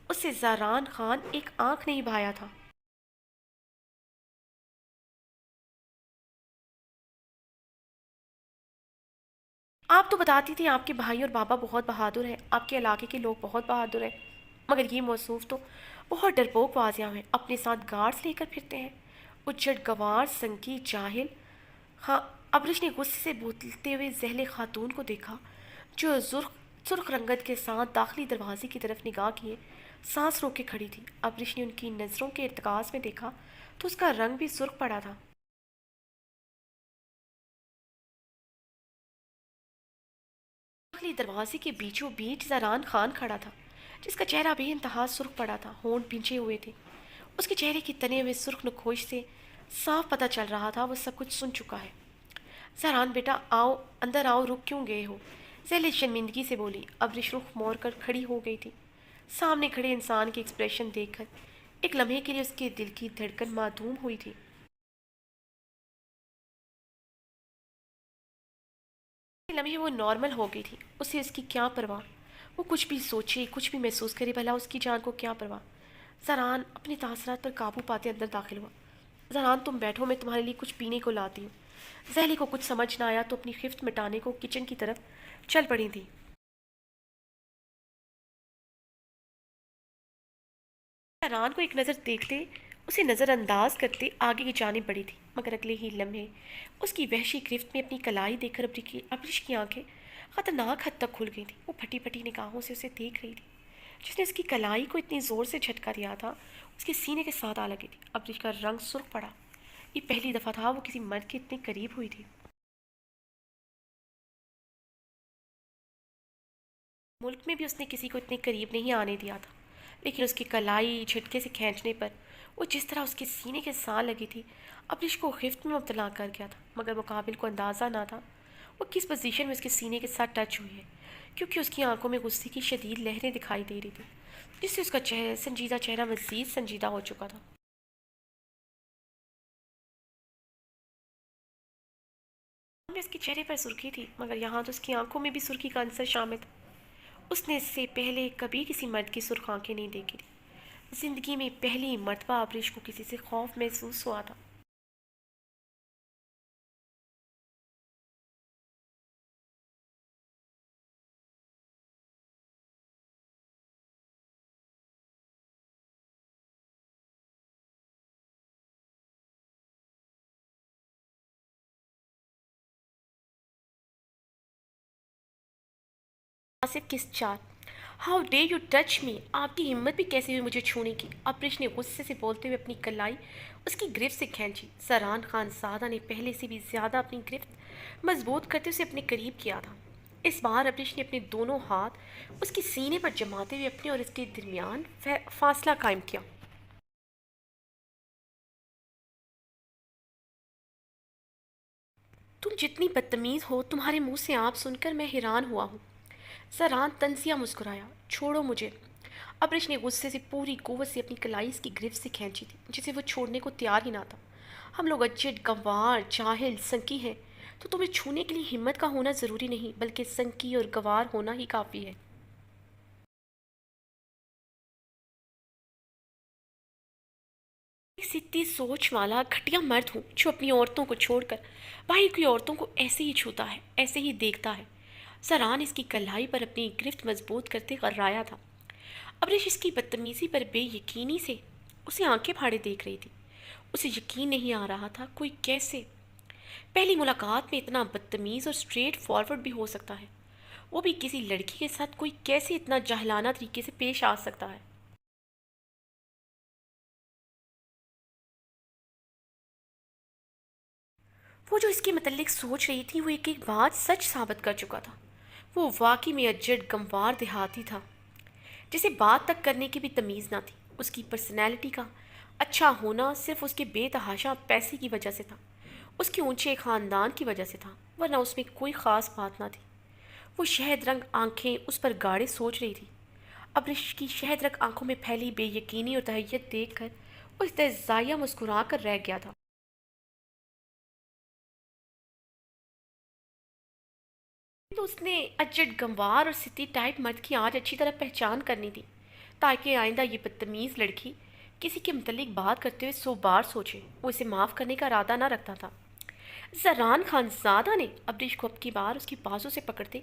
اس سے زاران خان ایک آنکھ نہیں بھایا تھا۔ آپ تو بتاتی تھی آپ کے بھائی اور بابا بہت بہادر ہیں، آپ کے علاقے کے لوگ بہت بہادر ہیں، مگر یہ موصوف تو بہت ڈرپوک واضح ہیں، اپنے ساتھ گارڈز لے کر پھرتے ہیں، اجڑ گوار سنکی جاہل۔ ہاں، ابرش نے غصے سے بولتے ہوئے ذہل خاتون کو دیکھا جو سرخ رنگت کے ساتھ داخلی دروازے کی طرف نگاہ کیے سانس روک کے کھڑی تھی۔ ابرش نے ان کی نظروں کے ارتکاز میں دیکھا تو اس کا رنگ بھی سرخ پڑا تھا۔ داخلی دروازے کے بیچوں بیچ زران خان کھڑا تھا جس کا چہرہ بے انتہا سرخ پڑا تھا، ہونٹ بھنچے ہوئے تھے۔ اس کے چہرے کی تنے ہوئے سرخ نکوش سے صاف پتہ چل رہا تھا وہ سب کچھ سن چکا ہے۔ زہران بیٹا آؤ، اندر آؤ، رک کیوں گئے ہو؟ ذیل شرمندگی سے بولی۔ ابرش رخ موڑ کر کھڑی ہو گئی تھی، سامنے کھڑے انسان کے ایکسپریشن دیکھ کر ایک لمحے کے لیے اس کے دل کی دھڑکن معدوم ہوئی تھی۔ لمحے وہ نارمل ہو گئی تھی، اسے اس کی کیا پرواہ، وہ کچھ بھی سوچے کچھ بھی محسوس کرے، بھلا اس کی جان کو کیا پرواہ۔ زران اپنے تاثرات پر قابو پاتے اندر داخل ہوا۔ زران تم بیٹھو، میں تمہارے لیے کچھ پینے کو لاتی ہوں۔ زہلی کو کچھ سمجھ نہ آیا تو اپنی خفت مٹانے کو کچن کی طرف چل پڑی تھی۔ زران کو ایک نظر دیکھتے اسے نظر انداز کرتے آگے کی جانب بڑھی تھی، مگر اگلے ہی لمحے اس کی وحشی گرفت میں اپنی کلائی دیکھ کر ابرش کی آنکھیں خطرناک حد تک کھل گئی تھی۔ وہ پھٹی پھٹی نگاہوں سے اسے دیکھ رہی تھی۔ جس نے اس کی کلائی کو اتنی زور سے جھٹکا دیا تھا اس کے سینے کے ساتھ آ لگی تھی۔ ابرش کا رنگ سرخ پڑا، یہ پہلی دفعہ تھا وہ کسی مرد کے اتنے قریب ہوئی تھی۔ ملک میں بھی اس نے کسی کو اتنے قریب نہیں آنے دیا تھا، لیکن اس کی کلائی جھٹکے سے کھینچنے پر وہ جس طرح اس کے سینے کے ساتھ لگی تھی ابرش کو خفت میں مبتلا کر گیا تھا، مگر مقابل کو اندازہ نہ تھا وہ کس پوزیشن میں اس کے سینے کے ساتھ ٹچ ہوئی ہے، کیونکہ اس کی آنکھوں میں غصے کی شدید لہریں دکھائی دے رہی تھی جس سے اس کا سنجیدہ چہرہ مزید سنجیدہ ہو چکا تھا۔ میں اس کے چہرے پر سرخی تھی، مگر یہاں تو اس کی آنکھوں میں بھی سرخی کا عنصر شامل تھا۔ اس نے اس سے پہلے کبھی کسی مرد کی سرخ آنکھیں نہیں دیکھی تھی۔ زندگی میں پہلی مرتبہ ابریش کو کسی سے خوف محسوس ہوا تھا۔ آصف کس چار؟ How day you touch me, آپ کی ہمت بھی کیسے ہوئی مجھے چھونے کی؟ ابریش نے غصے سے بولتے ہوئے اپنی کلائی اس کی گرفت سے کھینچی۔ زران خان زادہ نے پہلے سے بھی زیادہ اپنی گرفت مضبوط کرتے اسے اپنے قریب کیا تھا۔ اس بار ابریش نے اپنے دونوں ہاتھ اس کے سینے پر جماتے ہوئے اپنے اور اس کے درمیان فاصلہ قائم کیا۔ تم جتنی بدتمیز ہو، تمہارے منہ سے آپ سن کر میں حیران ہوا ہوں۔ زران طنزیہ مسکرایا۔ چھوڑو مجھے۔ ابرش نے غصے سے پوری قوت سے اپنی کلائی اس کی گرفت سے کھینچی تھی جسے وہ چھوڑنے کو تیار ہی نہ تھا۔ ہم لوگ اجڑ گنوار جاہل سنکی ہیں، تو تمہیں چھونے کے لیے ہمت کا ہونا ضروری نہیں بلکہ سنکی اور گوار ہونا ہی کافی ہے۔ ایک سیدھی سوچ والا گھٹیا مرد ہوں جو اپنی عورتوں کو چھوڑ کر باہر کی عورتوں کو ایسے ہی چھوتا ہے، ایسے ہی دیکھتا ہے۔ زران اس کی کلائی پر اپنی گرفت مضبوط کرتے غرایا تھا۔ ابریش اس کی بدتمیزی پر بے یقینی سے اسے آنکھیں پھاڑے دیکھ رہی تھی۔ اسے یقین نہیں آ رہا تھا کوئی کیسے پہلی ملاقات میں اتنا بدتمیز اور اسٹریٹ فارورڈ بھی ہو سکتا ہے، وہ بھی کسی لڑکی کے ساتھ کوئی کیسے اتنا جاہلانہ طریقے سے پیش آ سکتا ہے۔ وہ جو اس کے متعلق سوچ رہی تھی وہ ایک بات سچ ثابت کر چکا تھا۔ وہ واقعی میں اجڑ گنوار دیہاتی تھا جسے بات تک کرنے کی بھی تمیز نہ تھی۔ اس کی پرسنالٹی کا اچھا ہونا صرف اس کے بے تحاشا پیسے کی وجہ سے تھا، اس کے اونچے خاندان کی وجہ سے تھا، ورنہ اس میں کوئی خاص بات نہ تھی۔ وہ شہد رنگ آنکھیں اس پر گاڑے سوچ رہی تھی۔ ابرش کی شہد رنگ آنکھوں میں پھیلی بے یقینی اور تہیت دیکھ کر وہ استہزائیہ مسکرا کر رہ گیا تھا۔ تو اس نے اجڑ گنوار اور ستی ٹائپ مرد کی آج اچھی طرح پہچان کرنی تھی تاکہ آئندہ یہ بدتمیز لڑکی کسی کے متعلق بات کرتے ہوئے 100 بار سوچے۔ وہ اسے معاف کرنے کا ارادہ نہ رکھتا تھا۔ زران خان زادہ نے ابریش کو اب کی بار اس کی بازو سے پکڑتے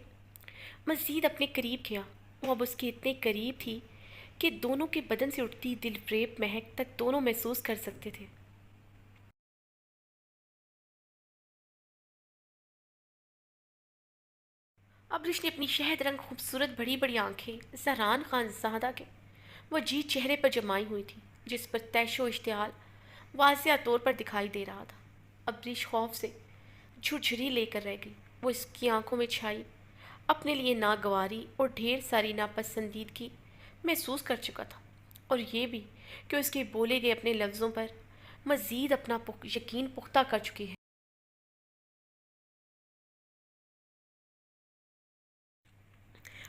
مزید اپنے قریب کیا۔ وہ اب اس کے اتنے قریب تھی کہ دونوں کے بدن سے اٹھتی دل فریب مہک تک دونوں محسوس کر سکتے تھے۔ ابریش نے اپنی شہد رنگ خوبصورت بڑی بڑی آنکھیں زران خان زادہ کے وجیح چہرے پر جمائی ہوئی تھی، جس پر تیش و اشتعال واضح طور پر دکھائی دے رہا تھا۔ ابریش خوف سے جھرجھری لے کر رہ گئی۔ وہ اس کی آنکھوں میں چھائی اپنے لیے ناگواری اور ڈھیر ساری ناپسندیدگی محسوس کر چکا تھا، اور یہ بھی کہ اس کے بولے گئے اپنے لفظوں پر مزید اپنا یقین پختہ کر چکی ہے۔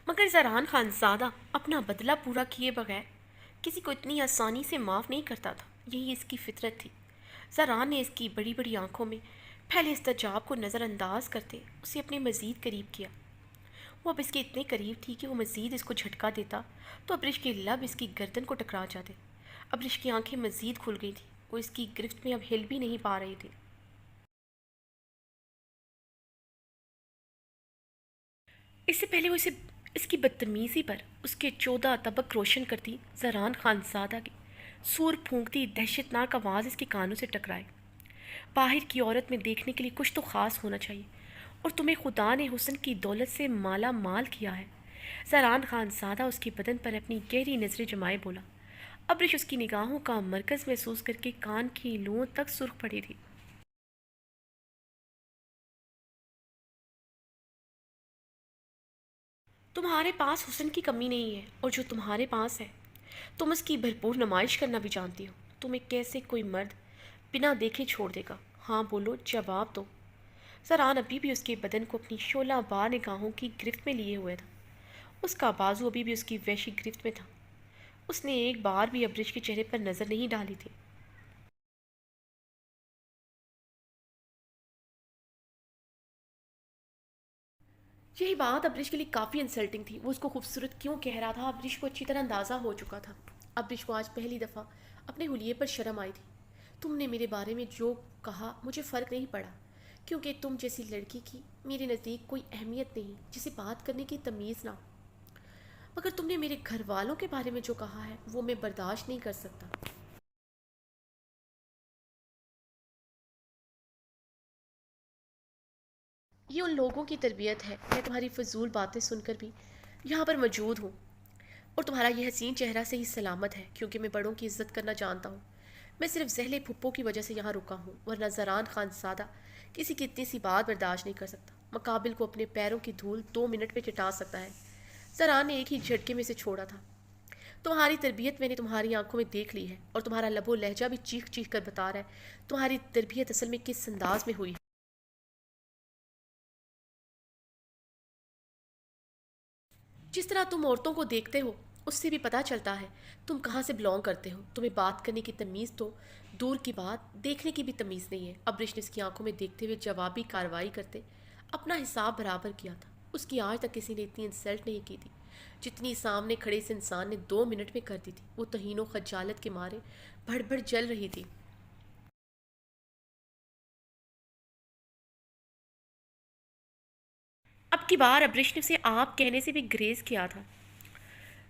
مگر زران خان زادہ اپنا بدلہ پورا کیے بغیر کسی کو اتنی آسانی سے معاف نہیں کرتا تھا، یہی اس کی فطرت تھی۔ زران نے اس کی بڑی بڑی آنکھوں میں پھیلے استجاب کو نظر انداز کرتے اسے اپنے مزید قریب کیا۔ وہ اب اس کے اتنے قریب تھی کہ وہ مزید اس کو جھٹکا دیتا تو ابرش کے لب اس کی گردن کو ٹکرا جاتے۔ ابرش کی آنکھیں مزید کھل گئی تھیں، وہ اس کی گرفت میں اب ہل بھی نہیں پا رہی تھی۔ اس سے پہلے وہ اس کی بدتمیزی پر اس کے 14 طبق روشن کرتی زران خان زادہ کی سور پھونکتی دہشتناک آواز اس کے کانوں سے ٹکرائے۔ باہر کی عورت میں دیکھنے کے لیے کچھ تو خاص ہونا چاہیے، اور تمہیں خدا نے حسن کی دولت سے مالا مال کیا ہے۔ زران خان زادہ اس کے بدن پر اپنی گہری نظریں جمائے بولا۔ ابرش اس کی نگاہوں کا مرکز محسوس کر کے کان کی لوؤں تک سرخ پڑی تھی۔ تمہارے پاس حسن کی کمی نہیں ہے، اور جو تمہارے پاس ہے تم اس کی بھرپور نمائش کرنا بھی جانتی ہو۔ تمہیں کیسے کوئی مرد بنا دیکھے چھوڑ دے گا؟ ہاں بولو، جواب دو۔ زران ابھی بھی اس کے بدن کو اپنی شعلہ بار نگاہوں کی گرفت میں لیے ہوئے تھا۔ اس کا بازو ابھی بھی اس کی وحشی گرفت میں تھا۔ اس نے ایک بار بھی ابرش کے چہرے پر نظر نہیں ڈالی تھی۔ یہی بات ابرش کے لیے کافی انسلٹنگ تھی۔ وہ اس کو خوبصورت کیوں کہہ رہا تھا ابرش کو اچھی طرح اندازہ ہو چکا تھا۔ ابرش کو آج پہلی دفعہ اپنے حلیے پر شرم آئی تھی۔ تم نے میرے بارے میں جو کہا مجھے فرق نہیں پڑا، کیونکہ تم جیسی لڑکی کی میرے نزدیک کوئی اہمیت نہیں جسے بات کرنے کی تمیز نہ ہو۔ مگر تم نے میرے گھر والوں کے بارے میں جو کہا ہے وہ میں برداشت نہیں کر سکتا۔ یہ ان لوگوں کی تربیت ہے۔ میں تمہاری فضول باتیں سن کر بھی یہاں پر موجود ہوں، اور تمہارا یہ حسین چہرہ سے ہی سلامت ہے، کیونکہ میں بڑوں کی عزت کرنا جانتا ہوں۔ میں صرف ذہلے پھپھو کی وجہ سے یہاں رکا ہوں، ورنہ زران خان زادہ کسی کی اتنی سی بات برداشت نہیں کر سکتا۔ مقابل کو اپنے پیروں کی دھول 2 منٹ میں چٹا سکتا ہے۔ زران نے ایک ہی جھٹکے میں سے چھوڑا تھا۔ تمہاری تربیت میں نے تمہاری آنکھوں میں دیکھ لی ہے، اور تمہارا لب و لہجہ بھی چیخ چیخ کر بتا رہا ہے تمہاری تربیت اصل میں کس انداز میں ہوئی ہے۔ جس طرح تم عورتوں کو دیکھتے ہو اس سے بھی پتہ چلتا ہے تم کہاں سے بلانگ کرتے ہو۔ تمہیں بات کرنے کی تمیز تو دور کی بات دیکھنے کی بھی تمیز نہیں ہے۔ ابرش نے اس کی آنکھوں میں دیکھتے ہوئے جوابی کارروائی کرتے اپنا حساب برابر کیا تھا۔ اس کی آج تک کسی نے اتنی انسلٹ نہیں کی تھی جتنی سامنے کھڑے اس انسان نے 2 منٹ میں کر دی تھی۔ وہ طحین و خجالت کے مارے بھڑ بھڑ جل رہی تھی۔ اب کی بار ابرش نے اسے آپ کہنے سے بھی گریز کیا تھا۔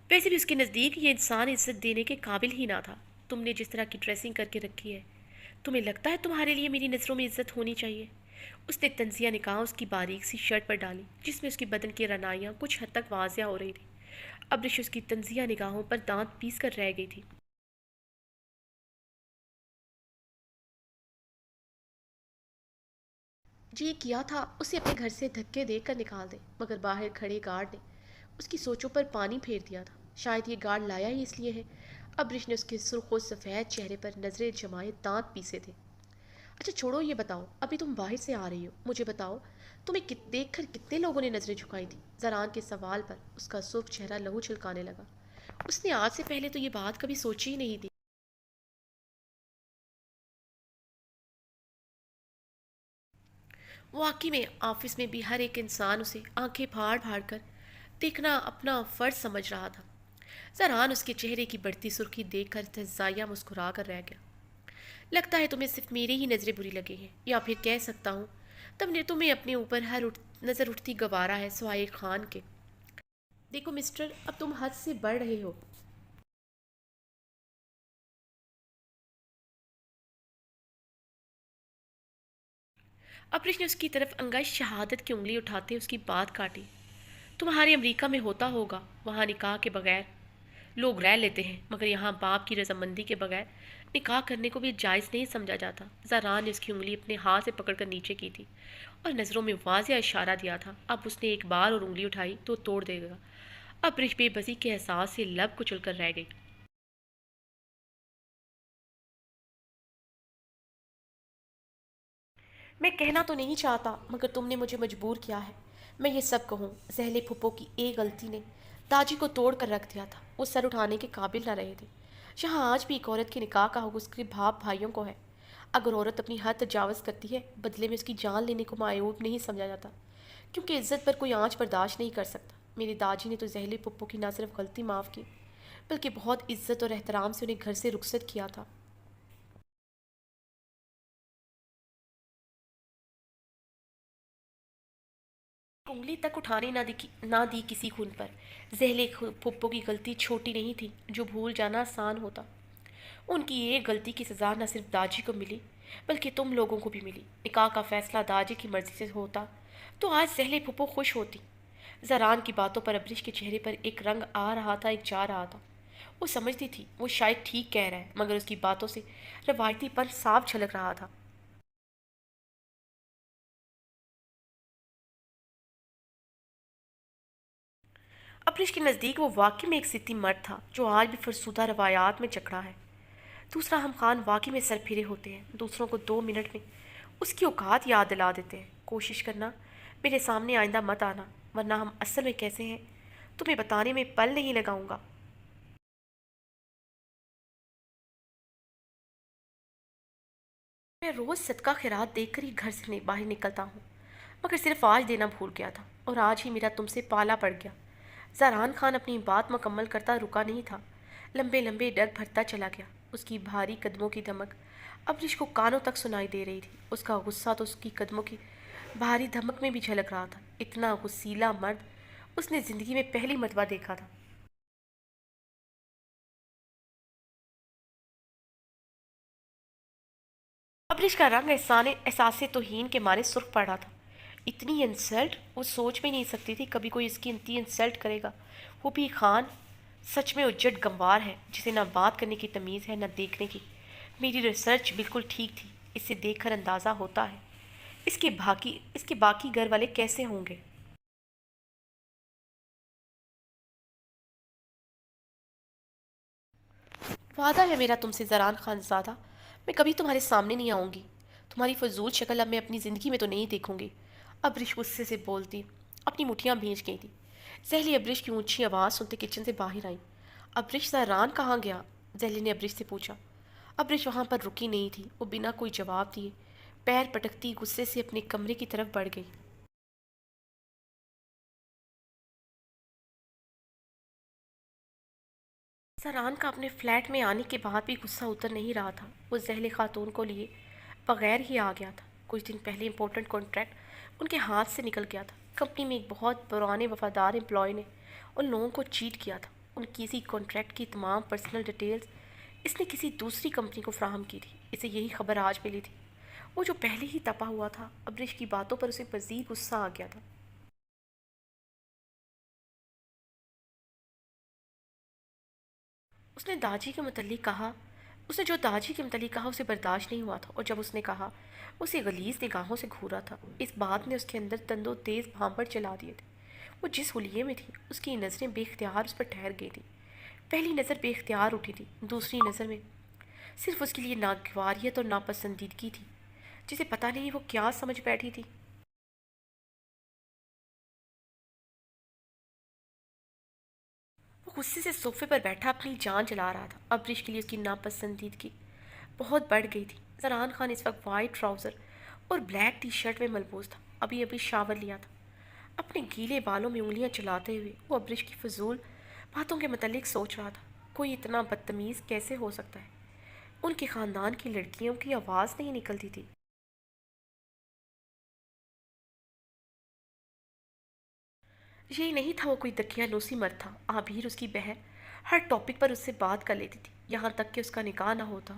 ویسے بھی اس کے نزدیک یہ انسان عزت دینے کے قابل ہی نہ تھا۔ تم نے جس طرح کی ڈریسنگ کر کے رکھی ہے، تمہیں لگتا ہے تمہارے لیے میری نظروں میں عزت ہونی چاہیے؟ اس نے تنزیہ نگاہ اس کی باریک سی شرٹ پر ڈالی جس میں اس کے بدن کی رنائیاں کچھ حد تک واضح ہو رہی تھی۔ ابرش اس کی تنزیہ نگاہوں پر دانت پیس کر رہ گئی تھی۔ جی کیا تھا اسے اپنے گھر سے دھکے دے کر نکال دے، مگر باہر کھڑے گارڈ نے اس کی سوچوں پر پانی پھیر دیا تھا۔ شاید یہ گارڈ لایا ہی اس لیے ہے۔ ابرش نے اس کے سرخ و سفید چہرے پر نظریں جمائے دانت پیسے تھے۔ اچھا چھوڑو یہ بتاؤ، ابھی تم باہر سے آ رہی ہو، مجھے بتاؤ تمہیں دیکھ کر کتنے لوگوں نے نظریں جھکائی تھی؟ زران کے سوال پر اس کا سرخ چہرہ لہو چھلکانے لگا۔ اس نے آج سے پہلے تو یہ بات کبھی سوچی ہی نہیں تھی۔ واقعی میں آفس میں بھی ہر ایک انسان اسے آنکھیں پھاڑ پھاڑ کر دیکھنا اپنا فرض سمجھ رہا تھا۔ زران اس کے چہرے کی بڑھتی سرخی دیکھ کر تجزیہ مسکرا کر رہ گیا۔ لگتا ہے تمہیں صرف میری ہی نظریں بری لگی ہیں، یا پھر کہہ سکتا ہوں تم نے تمہیں اپنے اوپر نظر اٹھتی گوارا ہے سوائے خان کے۔ دیکھو مسٹر، اب تم حد سے بڑھ رہے ہو۔ اپریش نے اس کی طرف انگشت شہادت کی انگلی اٹھاتے اس کی بات کاٹی۔ تمہارے امریکہ میں ہوتا ہوگا، وہاں نکاح کے بغیر لوگ رہ لیتے ہیں، مگر یہاں باپ کی رضامندی کے بغیر نکاح کرنے کو بھی جائز نہیں سمجھا جاتا۔ زاران نے اس کی انگلی اپنے ہاتھ سے پکڑ کر نیچے کی تھی اور نظروں میں واضح اشارہ دیا تھا۔ اب اس نے ایک بار اور انگلی اٹھائی تو توڑ دے گا۔ اب رش بے بسی کے احساس سے لب کچل کر رہ گئی۔ میں کہنا تو نہیں چاہتا، مگر تم نے مجھے مجبور کیا ہے میں یہ سب کہوں۔ زہلے پھپھو کی ایک غلطی نے تاجی کو توڑ کر رکھ دیا تھا۔ وہ سر اٹھانے کے قابل نہ رہے تھے۔ یہاں آج بھی ایک عورت کے نکاح کا حق اس کے باپ بھائیوں کو ہے۔ اگر عورت اپنی حد تجاوز کرتی ہے، بدلے میں اس کی جان لینے کو معیوب نہیں سمجھا جاتا، کیونکہ عزت پر کوئی آنچ برداشت نہیں کر سکتا۔ میری داجی نے تو زہلے پھپھو کی نہ صرف غلطی معاف کی، بلکہ بہت عزت اور احترام سے انہیں گھر سے رخصت کیا تھا۔ انگلی تک اٹھانے نہ دی کسی خون پر۔ زہلے پھپھو کی غلطی چھوٹی نہیں تھی جو بھول جانا آسان ہوتا۔ ان کی ایک غلطی کی سزا نہ صرف داجی کو ملی بلکہ تم لوگوں کو بھی ملی۔ نکاح کا فیصلہ داجی کی مرضی سے ہوتا تو آج زہلے پھپھو خوش ہوتی۔ زران کی باتوں پر ابرش کے چہرے پر ایک رنگ آ رہا تھا، ایک جا رہا تھا۔ وہ سمجھتی تھی وہ شاید ٹھیک کہہ رہا ہے، مگر اس کی باتوں سے روایتی پن صاف جھلک رہا تھا۔ ابرش کے نزدیک وہ واقعی میں ایک ضدی مرد تھا جو آج بھی فرسودہ روایات میں جکڑا ہے۔ دوسرا ہم خان واقعی میں سر پھرے ہوتے ہیں، دوسروں کو 2 منٹ میں اس کی اوقات یاد دلا دیتے ہیں۔ کوشش کرنا میرے سامنے آئندہ مت آنا، ورنہ ہم اصل میں کیسے ہیں تمہیں بتانے میں پل نہیں لگاؤں گا۔ میں روز صدقہ خیرات دیکھ کر ہی گھر سے باہر نکلتا ہوں، مگر صرف آج دینا بھول گیا تھا، اور آج ہی میرا تم سے پالا پڑ گیا۔ زاران خان اپنی بات مکمل کرتا رکا نہیں تھا، لمبے لمبے ڈگ بھرتا چلا گیا۔ اس کی بھاری قدموں کی دھمک ابرش کو کانوں تک سنائی دے رہی تھی۔ اس کا غصہ تو اس کی قدموں کی بھاری دھمک میں بھی جھلک رہا تھا۔ اتنا غصیلا مرد اس نے زندگی میں پہلی مرتبہ دیکھا تھا۔ ابرش کا رنگ احساس توہین کے مارے سرخ پڑ رہا تھا۔ اتنی انسلٹ وہ سوچ بھی نہیں سکتی تھی کبھی کوئی اس کی اتنی انسلٹ کرے گا، وہ بھی خان۔ سچ میں اجڑ گنوار ہے جسے نہ بات کرنے کی تمیز ہے نہ دیکھنے کی۔ میری ریسرچ بالکل ٹھیک تھی، اسے دیکھ کر اندازہ ہوتا ہے اس کے باقی گھر والے کیسے ہوں گے۔ وعدہ ہے میرا تم سے زران خان زادہ، میں کبھی تمہارے سامنے نہیں آؤں گی۔ تمہاری فضول شکل اب میں اپنی زندگی میں تو نہیں دیکھوں گی۔ ابرش غصے سے بولتی اپنی مٹھیاں بھیج گئی تھی۔ زہلی ابرش کی اونچی آواز سنتے کچن سے باہر آئی۔ ابرش زران کہاں گیا؟ زہلی نے ابرش سے پوچھا۔ ابرش وہاں پر رکی نہیں تھی، وہ بنا کوئی جواب دیے پیر پٹکتی غصے سے اپنے کمرے کی طرف بڑھ گئی۔ زران کا اپنے فلیٹ میں آنے کے بعد بھی غصہ اتر نہیں رہا تھا۔ وہ زہل خاتون کو لیے بغیر ہی آ گیا تھا۔ کچھ دن پہلے امپورٹنٹ کانٹریکٹ ان کے ہاتھ سے نکل گیا تھا، کمپنی میں ایک بہت پرانے وفادار امپلائی نے ان لوگوں کو چیٹ کیا تھا۔ ان کسی کانٹریکٹ کی تمام پرسنل ڈیٹیلز اس نے کسی دوسری کمپنی کو فراہم کی تھی۔ اسے یہی خبر آج ملی تھی۔ وہ جو پہلے ہی تپا ہوا تھا، ابرش کی باتوں پر اسے مزید غصہ آ گیا تھا۔ اس نے داجی کے متعلق کہا اس نے جو داجی کے متعلق کہا اسے برداشت نہیں ہوا تھا، اور جب اس نے کہا، وہ اسے غلیظ نگاہوں سے گھورا تھا۔ اس بات نے اس کے اندر تندو تیز بھانپڑ چلا دیے تھے۔ وہ جس حلیے میں تھی، اس کی نظریں بے اختیار اس پر ٹھہر گئی تھیں۔ پہلی نظر بے اختیار اٹھی تھی، دوسری نظر میں صرف اس کے لیے ناگواریت اور ناپسندیدگی تھی، جسے پتہ نہیں وہ کیا سمجھ بیٹھی تھی۔ وہ غصے سے صوفے پر بیٹھا اپنی جان جلا رہا تھا۔ ابرش کے لیے اس کی ناپسندیدگی بہت بڑھ گئی تھی۔ زران خان اس وقت وائٹ ٹراؤزر اور بلیک ٹی شرٹ میں ملبوس تھا۔ ابھی ابھی شاور لیا تھا۔ اپنے گیلے بالوں میں انگلیاں چلاتے ہوئے وہ ابرش کی فضول باتوں کے متعلق سوچ رہا تھا۔ کوئی اتنا بدتمیز کیسے ہو سکتا ہے؟ ان کے خاندان کی لڑکیوں کی آواز نہیں نکلتی تھی۔ یہی نہیں تھا وہ کوئی دقیانوسی مرد تھا۔ عابیر اس کی بہن ہر ٹاپک پر اس سے بات کر لیتی تھی، یہاں تک کہ اس کا نکاح نہ ہوتا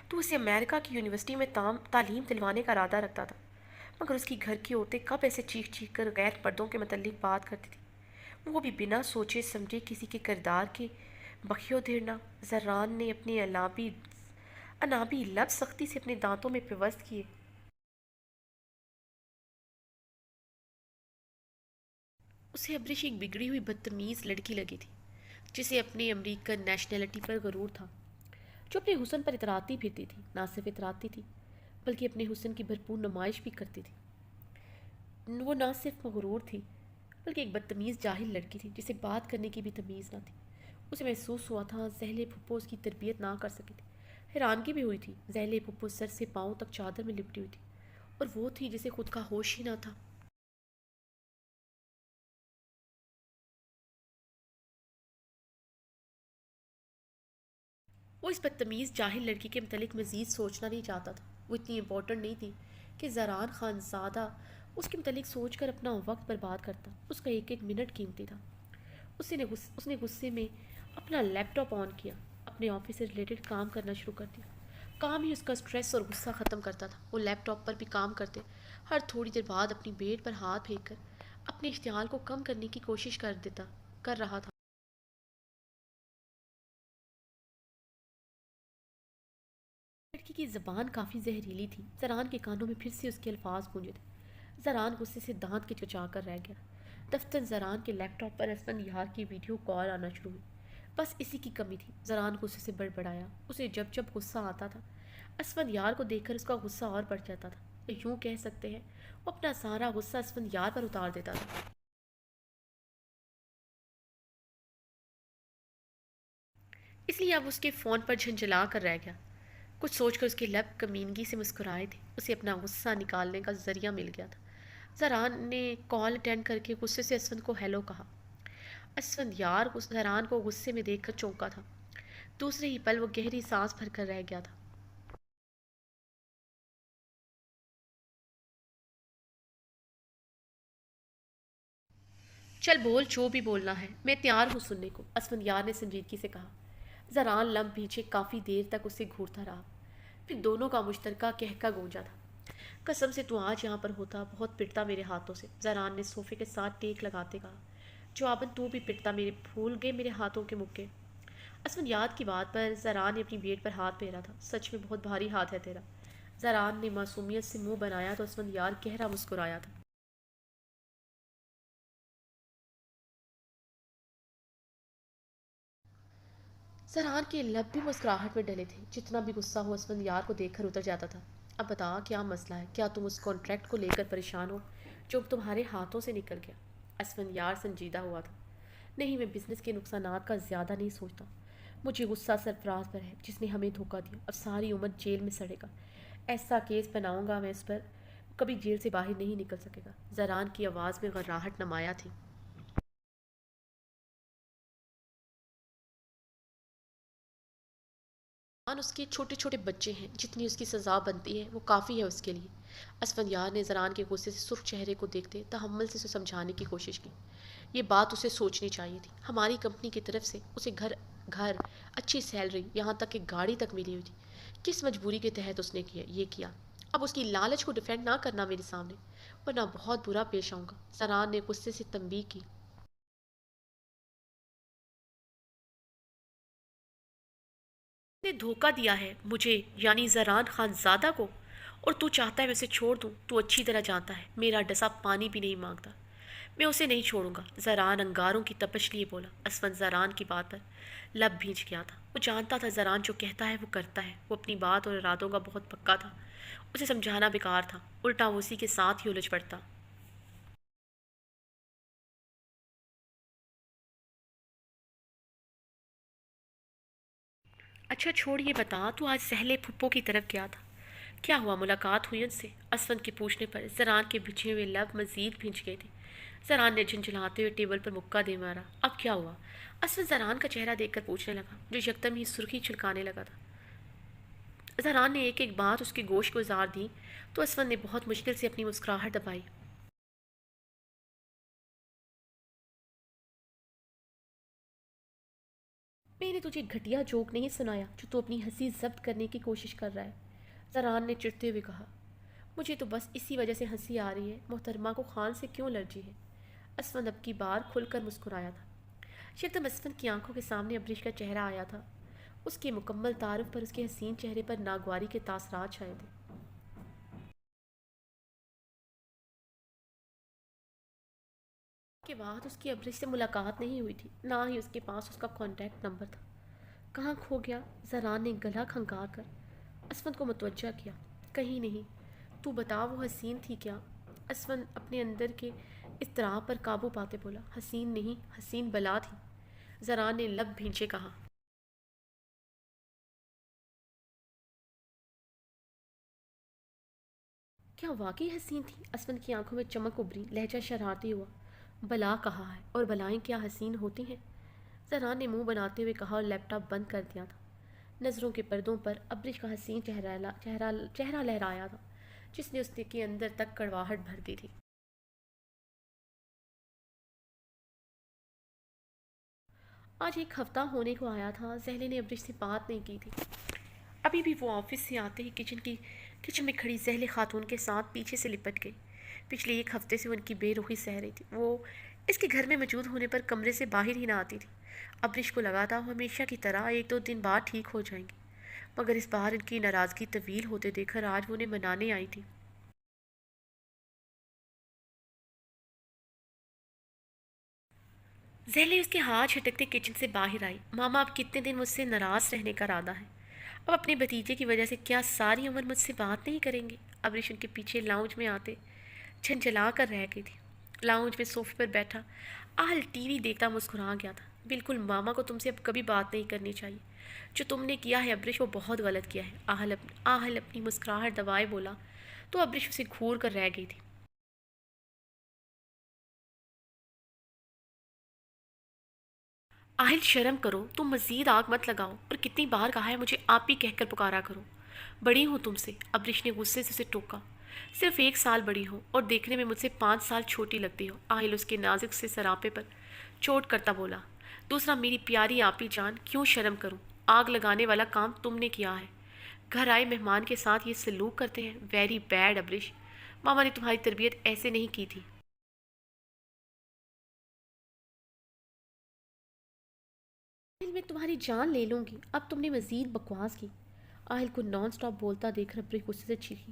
تو اسے امریکہ کی یونیورسٹی میں تعلیم دلوانے کا ارادہ رکھتا تھا۔ مگر اس کی گھر کی عورتیں کب ایسے چیخ چیخ کر غیر مردوں کے متعلق بات کرتی تھی، وہ بھی بنا سوچے سمجھے کسی کے کردار کے بخیو دھرنا۔ زران نے اپنے انابی لب سختی سے اپنے دانتوں میں پیوست کیے۔ اسے ابرش ایک بگڑی ہوئی بدتمیز لڑکی لگی تھی، جسے اپنی امریکن نیشنلٹی پر غرور تھا، جو اپنے حسن پر اتراتی پھرتی تھی۔ نہ صرف اتراتی تھی، بلکہ اپنے حسن کی بھرپور نمائش بھی کرتی تھی۔ وہ نہ صرف مغرور تھی، بلکہ ایک بدتمیز جاہل لڑکی تھی، جسے بات کرنے کی بھی تمیز نہ تھی۔ اسے محسوس ہوا تھا زہلے پھپھو اس کی تربیت نہ کر سکی تھی۔ حیرانگی بھی ہوئی تھی، زہلے پھپھو سر سے پاؤں تک چادر میں لپٹی ہوئی تھی، اور وہ تھی جسے خود کا ہوش ہی نہ تھا۔ وہ اس بدتمیز جاہل لڑکی کے متعلق مزید سوچنا نہیں چاہتا تھا۔ وہ اتنی امپورٹنٹ نہیں تھی کہ زران خان زادہ اس کے متعلق سوچ کر اپنا وقت برباد کرتا۔ اس کا ایک ایک منٹ قیمتی تھا۔ اس نے غصے میں اپنا لیپ ٹاپ آن کیا، اپنے آفس سے ریلیٹڈ کام کرنا شروع کر دیا۔ کام ہی اس کا سٹریس اور غصہ ختم کرتا تھا۔ وہ لیپ ٹاپ پر بھی کام کرتے، ہر تھوڑی دیر بعد اپنی بیڈ پر ہاتھ پھینک کر اپنے اشتعال کو کم کرنے کی کوشش کر رہا تھا۔ لڑکی کی زبان کافی زہریلی تھی۔ زران کے کانوں میں پھر سے اس کے الفاظ گونجے تھے۔ زران غصے سے دانت کچکچا کر رہ گیا۔ دفتر زران کے لیپ ٹاپ پر اسفند یار کی ویڈیو کال آنا شروع ہوئی۔ بس اسی کی کمی تھی۔ زران غصے سے بڑبڑایا۔ اسے جب جب غصہ آتا تھا، اسفند یار کو دیکھ کر اس کا غصہ اور بڑھ جاتا تھا، یا یوں کہہ سکتے ہیں وہ اپنا سارا غصہ اسفند یار پر اتار دیتا تھا۔ اس لیے اب اس کے فون پر جھنجھلا کر رہ گیا۔ کچھ سوچ کر اس کے لب کمینگی سے مسکرائے تھے۔ اسے اپنا غصہ نکالنے کا ذریعہ مل گیا تھا۔ زران نے کال اٹینڈ کر کے غصے سے اسفند کو ہیلو کہا۔ اسفند یار زران کو غصے میں دیکھ کر چونکا تھا۔ دوسرے ہی پل وہ گہری سانس بھر کر رہ گیا تھا۔ چل بول جو بھی بولنا ہے، میں تیار ہوں سننے کو، اسفند یار نے سنجیدگی سے کہا۔ زران لم پیچھے کافی دیر تک اسے گھورتا رہا، پھر دونوں کا مشترکہ کہکا گونجا تھا۔ قسم سے تو آج یہاں پر ہوتا بہت پٹتا میرے ہاتھوں سے، زران نے صوفے کے ساتھ ٹیک لگاتے کہا۔ جواباً تو بھی پٹتا، میرے پھول گئے میرے ہاتھوں کے مکے۔ اسفند یاد کی بات پر زران نے اپنی بیٹ پر ہاتھ پھیرا تھا۔ سچ میں بہت بھاری ہاتھ ہے تیرا۔ زران نے معصومیت سے منہ بنایا تو اسفند یار گہرا مسکرایا تھا۔ زران کے لب بھی مسکراہٹ میں ڈلے تھے۔ جتنا بھی غصہ ہو اسفند یار کو دیکھ کر اتر جاتا تھا۔ اب بتا کیا مسئلہ ہے؟ کیا تم اس کانٹریکٹ کو لے کر پریشان ہو جو تمہارے ہاتھوں سے نکل گیا؟ اسفند یار سنجیدہ ہوا تھا۔ نہیں، میں بزنس کے نقصانات کا زیادہ نہیں سوچتا۔ مجھے غصہ سرفراز پر ہے جس نے ہمیں دھوکہ دیا، اب ساری عمر جیل میں سڑے گا۔ ایسا کیس بناؤں گا میں اس پر، کبھی جیل سے باہر نہیں نکل سکے گا۔ زران کی آواز میں غراہٹ نمایاں تھی۔ اس کے چھوٹے چھوٹے بچے ہیں، جتنی اس کی سزا بنتی ہے وہ کافی ہے اس کے لیے۔ اسفند یار نے زران کے غصے سے سرخ چہرے کو دیکھتے تحمل سے اسے سمجھانے کی کوشش کی۔ یہ بات اسے سوچنی چاہیے تھی، ہماری کمپنی کی طرف سے اسے گھر اچھی سیلری، یہاں تک کہ گاڑی تک ملی ہوئی تھی۔ کس مجبوری کے تحت اس نے یہ کیا؟ اب اس کی لالچ کو ڈیفینڈ نہ کرنا میرے سامنے، ورنہ بہت برا پیش آؤں گا۔ زران نے غصے سے تنبیہ کی۔ نے دھوکہ دیا ہے مجھے، یعنی زران خان زادہ کو، اور تو چاہتا ہے میں اسے چھوڑ دوں؟ تو اچھی طرح جانتا ہے میرا ڈسا پانی بھی نہیں مانگتا۔ میں اسے نہیں چھوڑوں گا، زران انگاروں کی تپش لیے بولا۔ اسفند زران کی بات پر لب بھیج گیا تھا۔ وہ جانتا تھا زران جو کہتا ہے وہ کرتا ہے۔ وہ اپنی بات اور ارادوں کا بہت پکا تھا، اسے سمجھانا بیکار تھا، الٹا وہ اسی کے ساتھ ہی الجھ پڑتا۔ اچھا چھوڑ، یہ بتا تو آج سہلے پھپھو کی طرف گیا تھا، کیا ہوا؟ ملاقات ہوئی ان سے؟ اسفند کے پوچھنے پر زران کے بچھے ہوئے لب مزید بھینچ گئے تھے۔ زران نے جھنجھلاتے ہوئے ٹیبل پر مکہ دے مارا۔ اب کیا ہوا؟ اسفند زران کا چہرہ دیکھ کر پوچھنے لگا، جو یکدم ہی سرخی چھلکانے لگا تھا۔ زران نے ایک ایک بات اس کے گوش کو ازار دی تو اسفند نے بہت مشکل سے اپنی مسکراہٹ دبائی۔ میں نے تجھے گھٹیا جوک نہیں سنایا جو تو اپنی ہنسی ضبط کرنے کی کوشش کر رہا ہے، زران نے چڑھتے ہوئے کہا۔ مجھے تو بس اسی وجہ سے ہنسی آ رہی ہے، محترمہ کو خان سے کیوں الرجی ہے؟ اسفند اب کی بار کھل کر مسکرایا تھا۔ یکدم اسفند کی آنکھوں کے سامنے ابریش کا چہرہ آیا تھا۔ اس کے مکمل تعارف پر اس کے حسین چہرے پر ناگواری کے تاثرات چھائے تھے۔ کے بعد اس کی ابریش سے ملاقات نہیں ہوئی تھی، نہ ہی اس کے پاس اس کا کانٹیکٹ نمبر تھا۔ کہاں کھو گیا؟ زران نے گلا کھنگار کر اسفند کو متوجہ کیا۔ کہیں نہیں۔ تو بتا وہ حسین تھی کیا؟ اسفند اپنے اندر کے اضطراب پر قابو پاتے بولا۔ حسین نہیں، حسین بلا تھی، زران نے لب بھینچے کہا۔ کیا واقعی حسین تھی؟ اسفند کی آنکھوں میں چمک ابری، لہجہ شرارتی ہوا۔ بلا کہا ہے، اور بلائیں کیا حسین ہوتی ہیں؟ زران نے منہ بناتے ہوئے کہا اور لیپ ٹاپ بند کر دیا تھا۔ نظروں کے پردوں پر ابرش کا حسین چہرہ لہرایا تھا، جس نے اس کے اندر تک کڑواہٹ بھر دی تھی۔ آج ایک ہفتہ ہونے کو آیا تھا زہلے نے ابرش سے بات نہیں کی تھی۔ ابھی بھی وہ آفس سے آتے ہی کچن میں کھڑی زہلے خاتون کے ساتھ پیچھے سے لپٹ گئی۔ پچھلے ایک ہفتے سے وہ ان کی بے رخی سہ رہی تھی۔ وہ اس کے گھر میں موجود ہونے پر کمرے سے باہر ہی نہ آتی تھی۔ ابرش کو لگا تھا وہ ہمیشہ کی طرح ایک دو دن بعد ٹھیک ہو جائیں گی، مگر اس بار ان کی ناراضگی طویل ہوتے دیکھ کر آج وہ انہیں منانے آئی تھی۔ زہلے اس کے ہاتھ جھٹکتے کچن سے باہر آئی۔ ماما اب کتنے دن مجھ سے ناراض رہنے کا ارادہ ہے؟ اب اپنے بھتیجے کی وجہ سے کیا ساری عمر مجھ سے بات نہیں کریں گے؟ ابریش ان کے پیچھے لاؤنج میں آتے جھنجھلا کر رہ گئی تھی۔ لاؤنج میں صوفے پر بیٹھا آہل ٹی وی دیکھتا مسکرا گیا تھا۔ بالکل ماما کو تم سے اب کبھی بات نہیں کرنی چاہیے، جو تم نے کیا ہے ابریش وہ بہت غلط کیا ہے۔ آہل اپنی مسکراہٹ دبائے بولا تو ابریش اسے گھور کر رہ گئی تھی۔ آہل شرم کرو، تم مزید آگ مت لگاؤ، اور کتنی بار کہا ہے مجھے آپ ہی کہہ کر پکارا کرو۔ بڑی ہوں تم سے، ابریش نے غصے سے اسے ٹوکا۔ صرف 1 سال بڑی ہو اور دیکھنے میں مجھ سے 5 سال چھوٹی لگتی ہو، آہل اس کے نازک سے سراپے پر چوٹ کرتا بولا۔ دوسرا میری پیاری آپی جان، کیوں شرم کروں؟ آگ لگانے والا کام تم نے کیا ہے۔ گھر آئے مہمان کے ساتھ یہ سلوک کرتے ہیں، ویری بیڈ ابریش۔ ماما نے تمہاری تربیت ایسے نہیں کی تھی۔ آہل میں تمہاری جان لے لوں گی، اب تم نے مزید بکواس کی۔ آہل کو نان سٹاپ بولتا دیکھ کر ابریش غصے سے چیخی۔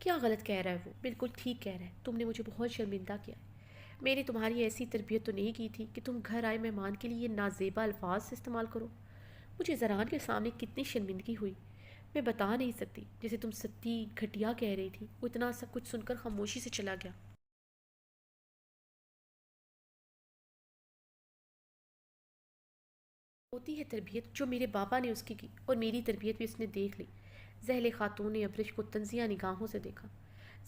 کیا غلط کہہ رہا ہے وہ؟ بالکل ٹھیک کہہ رہا ہے، تم نے مجھے بہت شرمندہ کیا ہے۔ میں نے تمہاری ایسی تربیت تو نہیں کی تھی کہ تم گھر آئے مہمان کے لیے یہ نازیبا الفاظ سے استعمال کرو۔ مجھے زران کے سامنے کتنی شرمندگی ہوئی میں بتا نہیں سکتی۔ جیسے تم ستی گھٹیا کہہ رہی تھی، وہ اتنا سب کچھ سن کر خاموشی سے چلا گیا۔ ہوتی ہے تربیت جو میرے بابا نے اس کی اور میری تربیت بھی اس نے دیکھ لی۔ زہلے خاتون نے ابرش کو تنزیہ نگاہوں سے دیکھا۔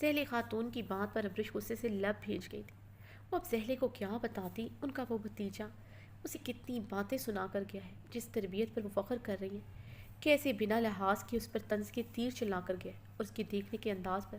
زہلے خاتون کی بات پر ابرش غصے سے لب بھیج گئی تھی۔ وہ اب زہلے کو کیا بتاتی، ان کا وہ بھتیجا اسے کتنی باتیں سنا کر گیا ہے، جس تربیت پر وہ فخر کر رہی ہیں، کیسے بنا لحاظ کے اس پر طنز کے تیر چلا کر گیا ہے، اور اس کے دیکھنے کے انداز پر